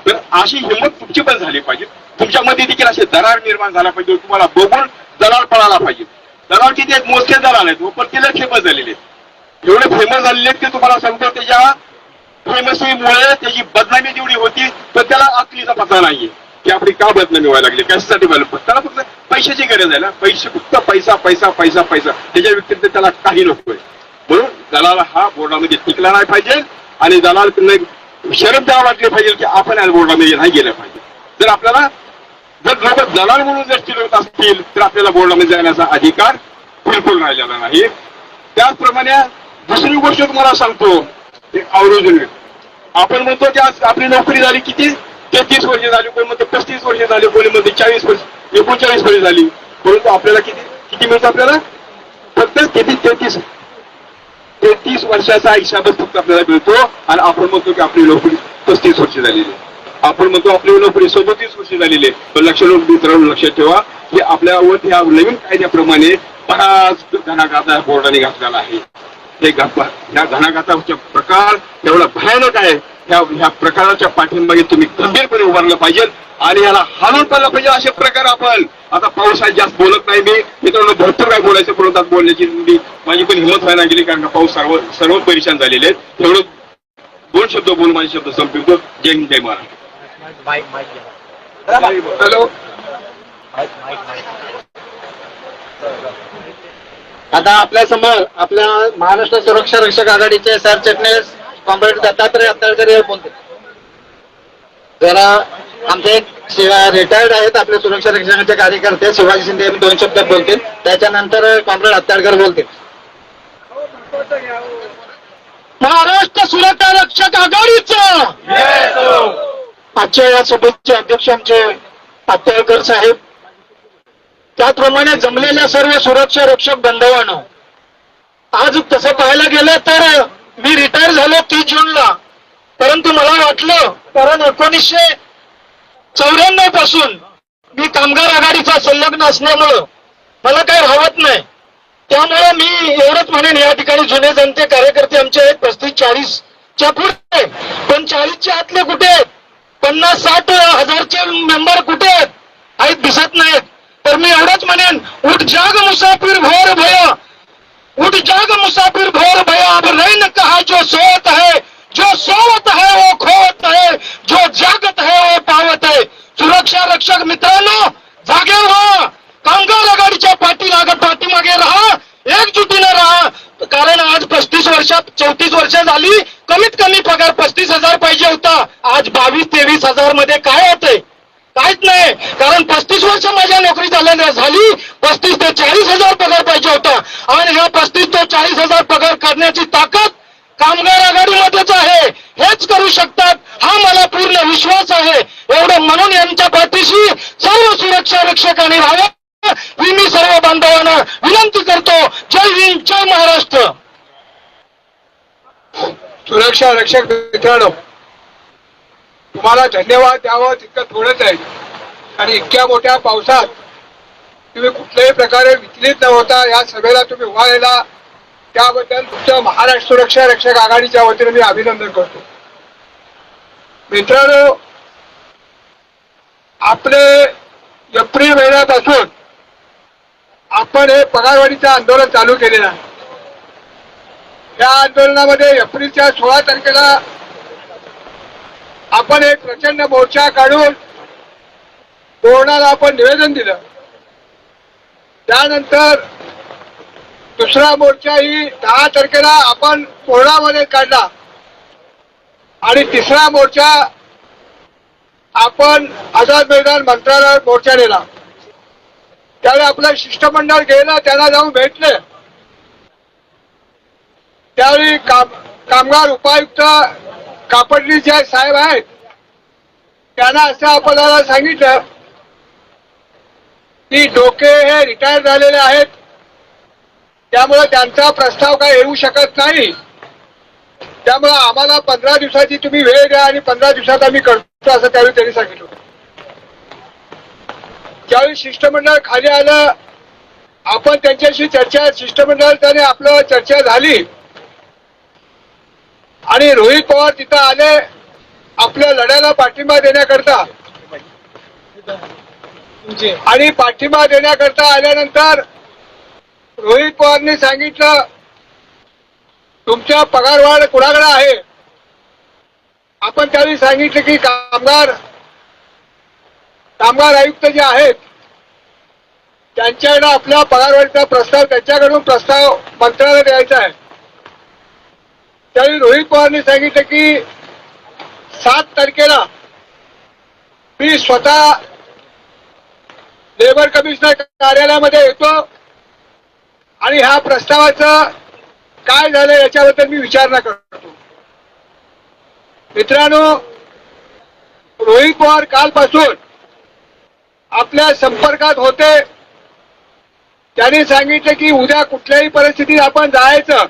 तर अशी हिंमत तुमची पण झाली पाहिजे. तुमच्यामध्ये देखील असे दरार निर्माण झाला पाहिजे. तुम्हाला बघून दलाल पळाला पाहिजे. दलाल किती आहेत? मोजके दलाल आहेत, पण तिला फेमस झालेले आहेत. एवढे फेमस झालेले आहेत की तुम्हाला सांगतो त्याच्या फेमसीमुळे त्याची बदनामी जेवढी होती पण त्याला अकलीचा पत्ता नाहीये की आपली का बदनामी व्हायला लागली, कशासाठी व्हायला. त्याला फक्त पैशाची गरज आहे ना, फक्त पैसा पैसा पैसा पैसा. त्याच्या व्यतिरिक्त त्याला काही नकोय. म्हणून दलाल हा बोर्डामध्ये टिकला नाही पाहिजे आणि दलाल शरद द्यावं लागले पाहिजे की आपण या बोर्डामध्ये नाही गेलं पाहिजे. जर लोक दलाल म्हणून जर चिरवत असतील तर आपल्याला बोर्डामध्ये जाण्याचा अधिकार बिलकुल राहिलेला नाही. त्याचप्रमाणे दुसरी गोष्ट तुम्हाला सांगतो, एक अवरोजन. आपण म्हणतो की आज आपली नोकरी झाली किती, 33 वर्ष झाली, कोणी म्हणतो 35 वर्ष झाली, कोणी म्हणतो 40 वर्ष 39 वर्ष झाली. परंतु आपल्याला किती मिळतं? आपल्याला फक्त 33 वर्षाचा हिसाबच फक्त आपल्याला मिळतो आणि आपण म्हणतो की आपली नोकरी 35 वर्ष झालेली आहे. आपण म्हणतो आपली नोकरी 37 वर्ष झालेली आहे. पण मित्रांनो लक्षात ठेवा की आपल्यावर ह्या नवीन कायद्याप्रमाणे बराच घणाघाता बोर्डाने घातलेला आहे. ह्या घणाघाताचा प्रकार एवढा भयानक आहे. ह्या प्रकाराच्या पाठीमागे तुम्ही गंभीरपणे उभारलं पाहिजे आणि याला हाणून पाडलं पाहिजे. असे प्रकार आपण आता पावसाळ्यात जास्त बोलत नाही मी मित्रांनो, भरपूर काय बोलायचं परंतु बोलण्याची माझी पण हिंमत व्हायला गेली कारण का पाऊस सर्व परेशान झालेले आहेत. तेवढं 2 शब्द बोलून माझे शब्द संपवतो. जय हिंद, जय महाराष्ट्र. हॅलो, आता आपल्या समोर आपल्या महाराष्ट्र सुरक्षा रक्षक आघाडीचे सरचिटणीस कॉम्रेड दत्तात्रय अत्तरकर बोलते. जरा आमचे रिटायर्ड आहेत आपले सुरक्षा रक्षकाचे कार्यकर्ते शिवाजी शिंदे 2 शब्द बोलतील, त्याच्यानंतर कॉम्रेड अत्तरकर बोलतील. महाराष्ट्र सुरक्षा रक्षक आघाडीचं आजच्या या सभेचे अध्यक्ष आमचे अत्तरकर साहेब, त्याचप्रमाणे जमलेल्या सर्व सुरक्षा रक्षक बांधवांनो, आज तसं पाहायला गेलं तर मी रिटायर झालो 30 जूनला, परंतु मला वाटलं कारण 1994 पासून मी कामगार आघाडीचा संलग्न असल्यामुळं मला काही राहत नाही. त्यामुळे मी एवढंच म्हणेन, या ठिकाणी जुने जनते कार्यकर्ते आमचे आहेत 35-40च्या पुढे, पण 40च्या आतले कुठे आहेत? 50-60 हजारचे मेंबर कुठे आहेत दिसत नाहीत. तर मी एवढंच म्हणेन, उठ जाग मुसाफिर भोर भया, उठ जाग मुसाफिर भोर भया, अब रही न कहा जो सोत है, जो सोवत है वो खोत है, जो जागत है वो पावत है. सुरक्षा रक्षक मित्रांनो, जागे व्हा, कामगार आघाडीच्या पाठीमागे राहा, एकजुटीने राहा. कारण आज 35 वर्षात 34 वर्ष झाली, कमीत कमी पगार 35,000 पाहिजे होता, आज 22-23 हजार मध्ये काय होतंय? काहीच नाही. कारण 35 वर्ष माझ्या नोकरी झाली 35 ते 40,000 पगार पाहिजे होता आणि ह्या 35 ते 40,000 पगार करण्याची ताकद कामगार आघाडीमध्येच आहे. हेच करू शकतात हा मला पूर्ण विश्वास आहे. एवढं म्हणून यांच्या पाठीशी सर्व सुरक्षा रक्षकांनी राहावं ही मी सर्व बांधवांना विनंती करतो. जय हिंद, जय महाराष्ट्र. सुरक्षा रक्षक मित्रांनो, तुम्हाला धन्यवाद द्यावं तितकं थोडंच आहे. आणि इतक्या मोठ्या पावसात तुम्ही कुठल्याही प्रकारे विचलित न होता या सभेला तुम्ही उभा राहिला त्याबद्दल तुमचं महाराष्ट्र सुरक्षा रक्षक आघाडीच्या वतीने मी अभिनंदन करतो. मित्रांनो, आपले एप्रिल महिन्यापासून आपण हे पगारवाढीचं आंदोलन चालू केलेलं आहे. या आंदोलनामध्ये एप्रिलच्या 16 तारखेला आपण एक प्रचंड मोर्चा काढून कोर्टाला आपण निवेदन दिलं. त्यानंतर दुसरा मोर्चा ही 10 तारखेला आपण कोर्टामध्ये काढला आणि तिसरा मोर्चा आपण आझाद मैदान मंत्रालयात मोर्चा नेला. त्यावेळी आपलं शिष्टमंडळ गेलं, त्यांना जाऊन भेटले. त्यावेळी कामगार उपायुक्त कापडली जे साहेब आहेत त्यांना असं आपल्याला सांगितलं की डोके हे रिटायर झालेले आहेत, त्यामुळे त्यांचा प्रस्ताव काय येऊ शकत नाही. त्यामुळे आम्हाला 15 दिवसाची तुम्ही वेळ द्या आणि 15 दिवसात आम्ही करतो असं त्यावेळी त्यांनी सांगितलं. ज्यावेळी शिष्टमंडळ खाली आलं, आपण त्यांच्याशी चर्चा शिष्टमंडळाने आपलं चर्चा झाली आणि रोहित पवार तिथं आले आपल्या लढ्याला पाठिंबा देण्याकरता. आणि पाठिंबा देण्याकरता आल्यानंतर रोहित पवारने सांगितलं तुमच्या पगारवाढ कुणाकडे आहे. आपण त्यावेळी सांगितलं की कामगार आयुक्त जे आहेत त्यांच्याकडे आपला पगारवाढीचा प्रस्ताव त्यांच्याकडून प्रस्ताव मंत्र्याला द्यायचा आहे. त्यावेळी रोहित पवारने सांगितलं की 7 तारखेला मी स्वतः लेबर कमिशनर कार्यालयामध्ये येतो आणि ह्या प्रस्तावाचं काय झालं याच्याबद्दल मी विचारणा करतो. मित्रांनो, रोहित पवार कालपासून आपल्या संपर्कात होते. त्यांनी सांगितलं की उद्या कुठल्याही परिस्थितीत आपण जायचं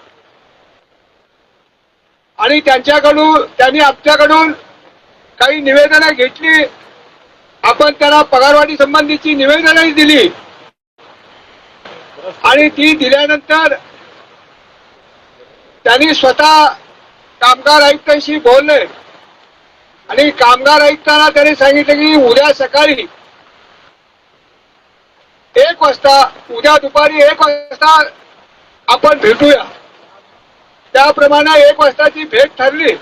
आणि त्यांनी आमच्याकडून काही निवेदनं घेतली. आपण त्यांना पगारवाढी संबंधीची निवेदनही दिली आणि ती दिल्यानंतर त्यांनी स्वतः कामगार आयुक्तांशी बोलले आणि कामगार आयुक्तांना त्यांनी सांगितलं की उद्या सकाळी 1 वाजता उद्या दुपारी 1 वाजता आपण भेटूया. त्याप्रमाणे 1 वाजताची भेट ठरली.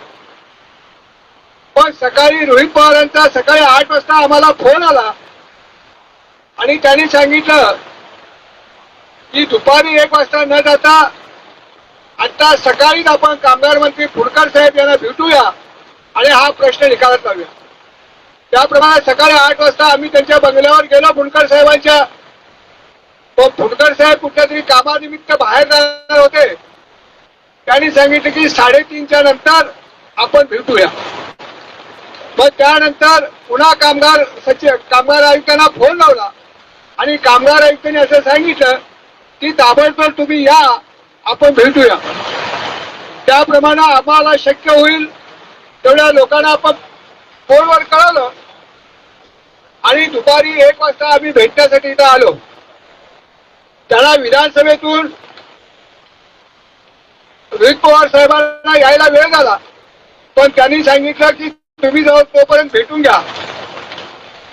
पण सकाळी रोहित पवारांचा सकाळी 8 वाजता आम्हाला फोन आला आणि त्यांनी सांगितलं की दुपारी 1 वाजता न जाता आता सकाळीच आपण कामगार मंत्री फुंडकर साहेब यांना भेटूया आणि हा प्रश्न निकालात लावूया. त्याप्रमाणे सकाळी 8 वाजता आम्ही त्यांच्या बंगल्यावर गेलो फुंडकर साहेबांच्या. तो फुंडकर साहेब कुठल्या तरी कामानिमित्त बाहेर जाणार होते. त्यांनी सांगितलं की 3:30च्या नंतर आपण भेटूया. मग त्यानंतर पुन्हा कामगार आयुक्तांना फोन लावला आणि कामगार आयुक्तांनी असं सांगितलं की ताबडतोब तुम्ही या, आपण भेटूया. त्याप्रमाणे आम्हाला शक्य होईल तेवढ्या लोकांना आपण फोनवर कळवलं आणि दुपारी 1 वाजता आम्ही भेटण्यासाठी इथं आलो. त्याला विधानसभेतून रोहित पवार साहेबांना यायला वेळ झाला, पण त्यांनी सांगितलं की तुम्ही जाऊ तोपर्यंत भेटून घ्या.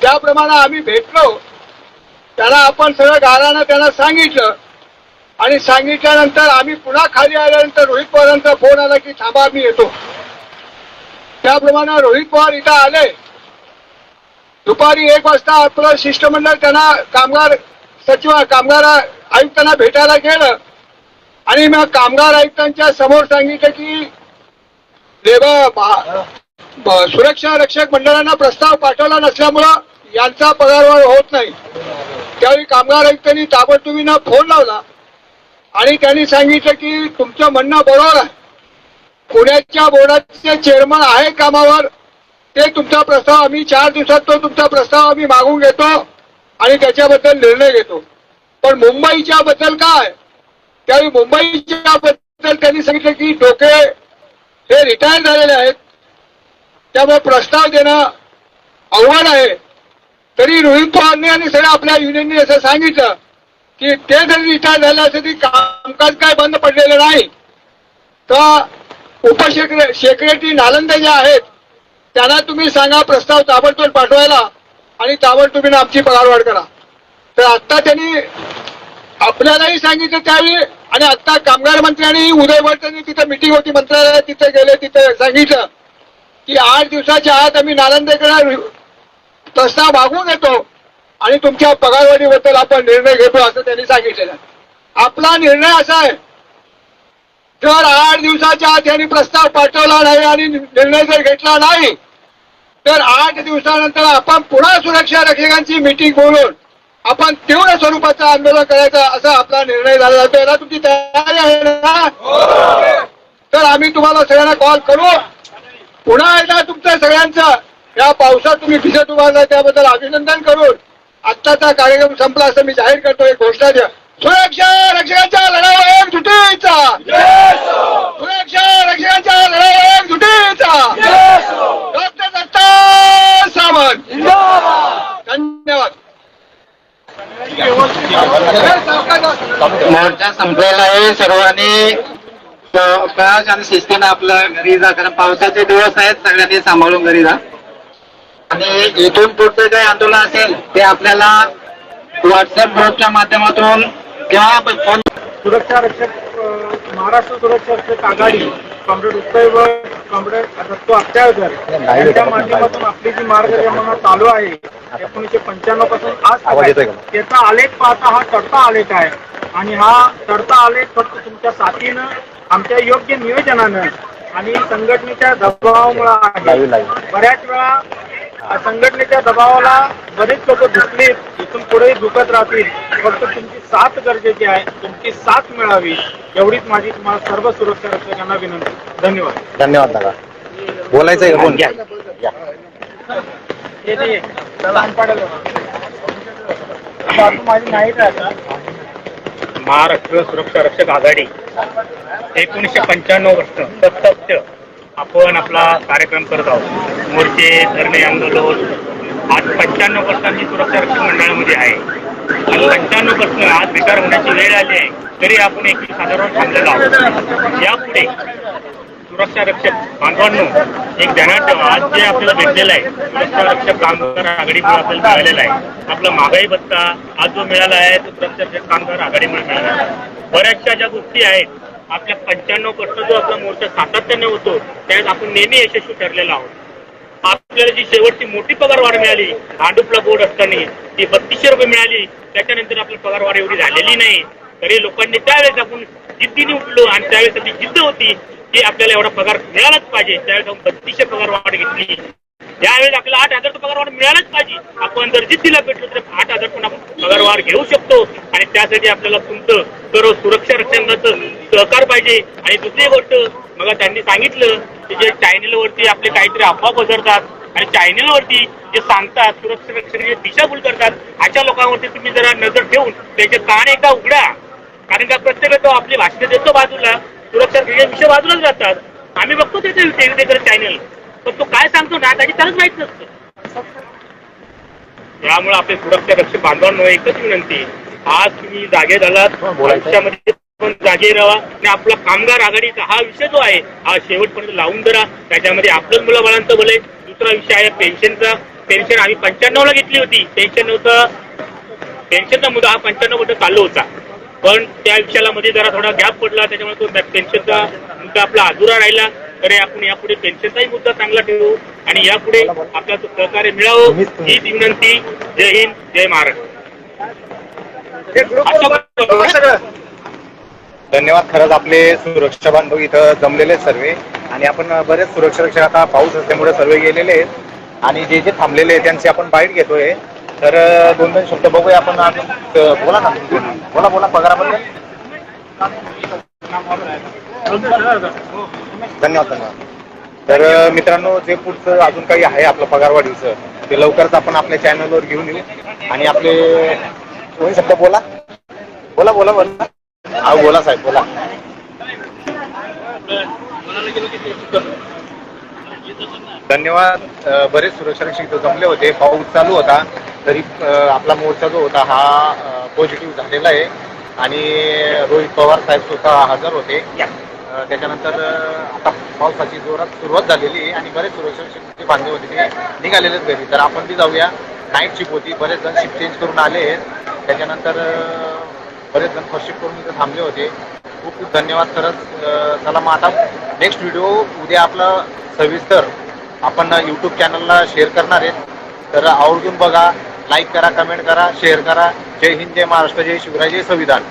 त्याप्रमाणे आम्ही भेटलो. त्याला आपण सगळं गारानं त्यांना सांगितलं आणि सांगितल्यानंतर आम्ही पुन्हा खाली आल्यानंतर रोहित पवारांचा फोन आला की थांबा मी येतो. त्याप्रमाणे रोहित पवार इथं आले. दुपारी 1 वाजता आपलं शिष्टमंडळ त्यांना कामगार आयुक्तांना भेटायला गेलं आणि मग कामगार आयुक्तांच्या समोर सांगितलं की सुरक्षा रक्षक मंडळांना प्रस्ताव पाठवला नसल्यामुळं यांचा पगारवाढ होत नाही. त्यावेळी कामगार आयुक्तांनी ताबडतोबीनं फोन लावला आणि त्यांनी सांगितलं की तुमचं म्हणणं बरोबर आहे, पुण्याच्या बोर्डाचे चेअरमन आहे कामावर, ते तुमचा प्रस्ताव आम्ही 4 दिवसात तो तुमचा प्रस्ताव आम्ही मागून घेतो आणि त्याच्याबद्दल निर्णय घेतो. पण मुंबईच्या बद्दल काय, त्यावेळी मुंबईच्या बद्दल त्यांनी सांगितलं की डोके हे रिटायर झालेले आहेत, त्यामुळे प्रस्ताव देणं अवघड आहे. तरी रोहित पवारने आणि सगळ्या आपल्या युनियनने असं सांगितलं की ते जरी रिटायर झाले असेल तरी कामकाज काय बंद पडलेलं नाही. तर सेक्रेटरी नालंदे जे आहेत त्यांना तुम्ही सांगा प्रस्ताव ताबडतोब पाठवायला आणि ताबडतोबीने आमची पगारवाढ करा. तर आता त्यांनी आपल्यालाही सांगितलं त्यावेळी, आणि आता कामगार मंत्र्यांनी उदयभर त्यांनी तिथे मिटिंग होती मंत्रालयात, तिथे गेले, तिथे सांगितलं की 8 दिवसाच्या आत आम्ही नालंदेकडे प्रस्ताव मागून येतो आणि तुमच्या पगारवाढीबद्दल आपण निर्णय घेतो असं त्यांनी सांगितलेलं. आपला निर्णय असा आहे, जर 8 दिवसाच्या आत यांनी प्रस्ताव पाठवला नाही आणि निर्णय जर घेतला नाही तर 8 दिवसानंतर आपण पुन्हा सुरक्षा रक्षकांची मीटिंग बोलवून आपण तीव्र स्वरूपाचं आंदोलन करायचं असा आपला निर्णय झाला जातो. याला तुमची तयारी आहे ना? तर आम्ही तुम्हाला सगळ्यांना कॉल करू. पुन्हा एकदा तुमचं सगळ्यांचं या पावसात तुम्ही भिजत उभारला त्याबद्दल अभिनंदन करून आत्ताचा कार्यक्रम संपला असं मी जाहीर करतो. एक घोषणा द्या. सुरक्षा रक्षकांच्या लढाईवर एकजुटीचा, सुरक्षा रक्षकांच्या लढाईवर एकजुटीचा. डॉक्टर दत्ता सामंत, धन्यवाद. मोर्चा संपलेला आहे. सर्वांनी काळाच्या आणि शिस्तीनं आपलं घरी जा, कारण पावसाचे दिवस आहेत. सगळ्यांनी सांभाळून घरी जा. आणि इथून पुढचं काही आंदोलन असेल ते आपल्याला व्हॉट्सअप ग्रुपच्या माध्यमातून किंवा फोन. सुरक्षा रक्षक महाराष्ट्र सुरक्षा रक्षक आघाडी कॉम्रेड उत्सव कॉम्रेड दत्तू अत्याळकर यांच्या माध्यमातून आपली जी मार्गक्रमण चालू आहे 1995 पासून आज त्याचा आलेख पाहता हा चढता आलेख आहे. आणि हा चढता आलेख फक्त तुमच्या साथीनं, आमच्या योग्य नियोजनानं आणि संघटनेच्या दबावामुळे आहे. बऱ्याच वेळा संघटनेच्या दबावाला बरेच लोक झुकलीत, इथून पुढेही झुकत राहतील. फक्त तुमची साथ गरजेची आहे, तुमची साथ मिळावी एवढीच माझी तुम्हाला सर्व सुरक्षा रक्षकांना विनंती. धन्यवाद. धन्यवाद दादा. बोलायचंय का? बोल घ्या. माझी नाही महाराष्ट्र सुरक्षा रक्षक आघाडी 1995 वर्ष सत्य आपण आपला कार्यक्रम करत आहोत. मोर्चे, धरणे, आंदोलन. आज 95 वर्षांची सुरक्षा रक्षक मंडळामध्ये आहे. आणि 95% आज रिटायर होण्याची वेळ आली आहे, तरी आपण 21,000 थांबलेलो आहोत. यापुढे सुरक्षा रक्षक बांधवांनो एक ध्यानात ठेवा, आज जे आपल्याला भेटलेलं आहे सुरक्षा रक्षक कामगार आघाडीमुळे आपल्याला मिळालेला आहे. आपला महागाई भत्ता आज जो मिळाला आहे तो सुरक्षा रक्षक कामगार आघाडीमुळे मिळाला आहे. बऱ्याचशा ज्या गोष्टी आहेत आपल्या 95% जो आपला मोर्चा सातत्याने होतो त्यात आपण नेहमी यशस्वी ठरलेलो आहोत. आपल्याला जी शेवटची मोठी पगारवाढ मिळाली भांडुपला बोर्ड असताना ती 3200 रुपये मिळाली. त्याच्यानंतर आपली पगारवाढ एवढी झालेली नाही, तरी लोकांनी त्यावेळेस आपण जिद्दीने उठलो आणि त्यावेळेस ती जिद्द होती की आपल्याला एवढा पगार मिळालाच पाहिजे. त्यावेळेस आपण 3200 पगारवाढ घेतली. यावेळेस आपल्याला 8000 पगारवाढ मिळालाच पाहिजे. आपण जर जिद्दीला भेटलो तर 8000 पण आपण पगारवाढ घेऊ शकतो. आणि त्यासाठी आपल्याला तुमचं सर्व सुरक्षा रक्षकांचं सहकार पाहिजे. आणि दुसरी गोष्ट मग त्यांनी सांगितलं की जे चॅनेलवरती आपले काहीतरी अफवा पसरतात आणि चॅनेलवरती जे सांगतात सुरक्षा रक्षक जे दिशाभूल करतात अशा लोकांवरती तुम्ही जरा नजर ठेवून त्याचे कान एका उघडा. कारण का प्रत्येक तो आपली भाषण देतो बाजूला, सुरक्षा विषय बाजूलाच जातात. आम्ही बघतो त्याचे वेगवेगळे चॅनेल, पण तो काय सांगतो ना त्याची त्यालाच माहित नसतं. त्यामुळे आपले सुरक्षा रक्षक बांधवांनो एकच विनंती, आज तुम्ही जागे झालात, भविष्यामध्ये पण जागे राहा. आणि आपला कामगार आघाडीचा हा विषय जो आहे हा शेवटपर्यंत लावून धरा. त्याच्यामध्ये आपलंच मुलाबाळांचं भले. दुसरा विषय आहे पेन्शनचा. पेन्शन आम्ही 95ला घेतली होती. पेन्शनचा मुद्दा हा 95 मध्ये चालू होता, पण त्या विषयाला मध्ये जरा थोडा गॅप पडला, त्याच्यामुळे तो पेन्शनचा मुद्दा आपला अधुरा राहिला. तरी आपण यापुढे पेन्शनचाही मुद्दा चांगला ठेवू आणि यापुढे आपल्याला सहकार्य मिळावं हीच विनंती. जय हिंद, जय महाराष्ट्र. धन्यवाद. खरंच आपले सुरक्षा बांधव इथं जमलेले सर्व, आणि आपण बरेच सुरक्षा रक्षक आता पाऊस असल्यामुळे सर्व गेलेले आहेत. आणि जे जे थांबलेले आहे त्यांची आपण बाईट घेतोय. तर दोन शब्द बघूया आपण अजून. बोला ना, बोला बोला पगाराबद्दल. धन्यवाद धन्यवाद. तर मित्रांनो, जे पुढचं अजून काही आहे आपलं पगारवाढीचं ते लवकरच आपण आपल्या चॅनलवर घेऊन येऊ. आणि आपले दोन शब्द बोला बोला बोला बोला. अहो बोला साहेब बोला. धन्यवाद. बरेच सुरक्षारक्षक इथं जमले होते. पाऊस चालू होता तरी आपला मोर्चा जो होता हा पॉझिटिव्ह झालेला आहे. आणि रोहित पवार साहेब स्वतः हजर होते. त्याच्यानंतर आता पावसाची जोरात सुरुवात झालेली आहे आणि बरेच सुरक्षारक्षक बांधले होते ते निघालेलेच घरी. तर आपण बी जाऊया. नाईट शिफ्ट होती, बरेच जण शिफ्ट चेंज करून आले आहेत. त्याच्यानंतर बरेच जण फर्स्ट शिफ्ट करून इथं थांबले होते. खूप खूप धन्यवाद खरंच. चला मग आता नेक्स्ट व्हिडिओ उद्या आपला सविस्तर आपण यूट्यूब चॅनलला शेअर करणार आहेत. तर आवर्जून बघा, लाईक करा, कमेंट करा, शेअर करा. जय हिंद, जय महाराष्ट्र, जय शिवराय, जय संविधान.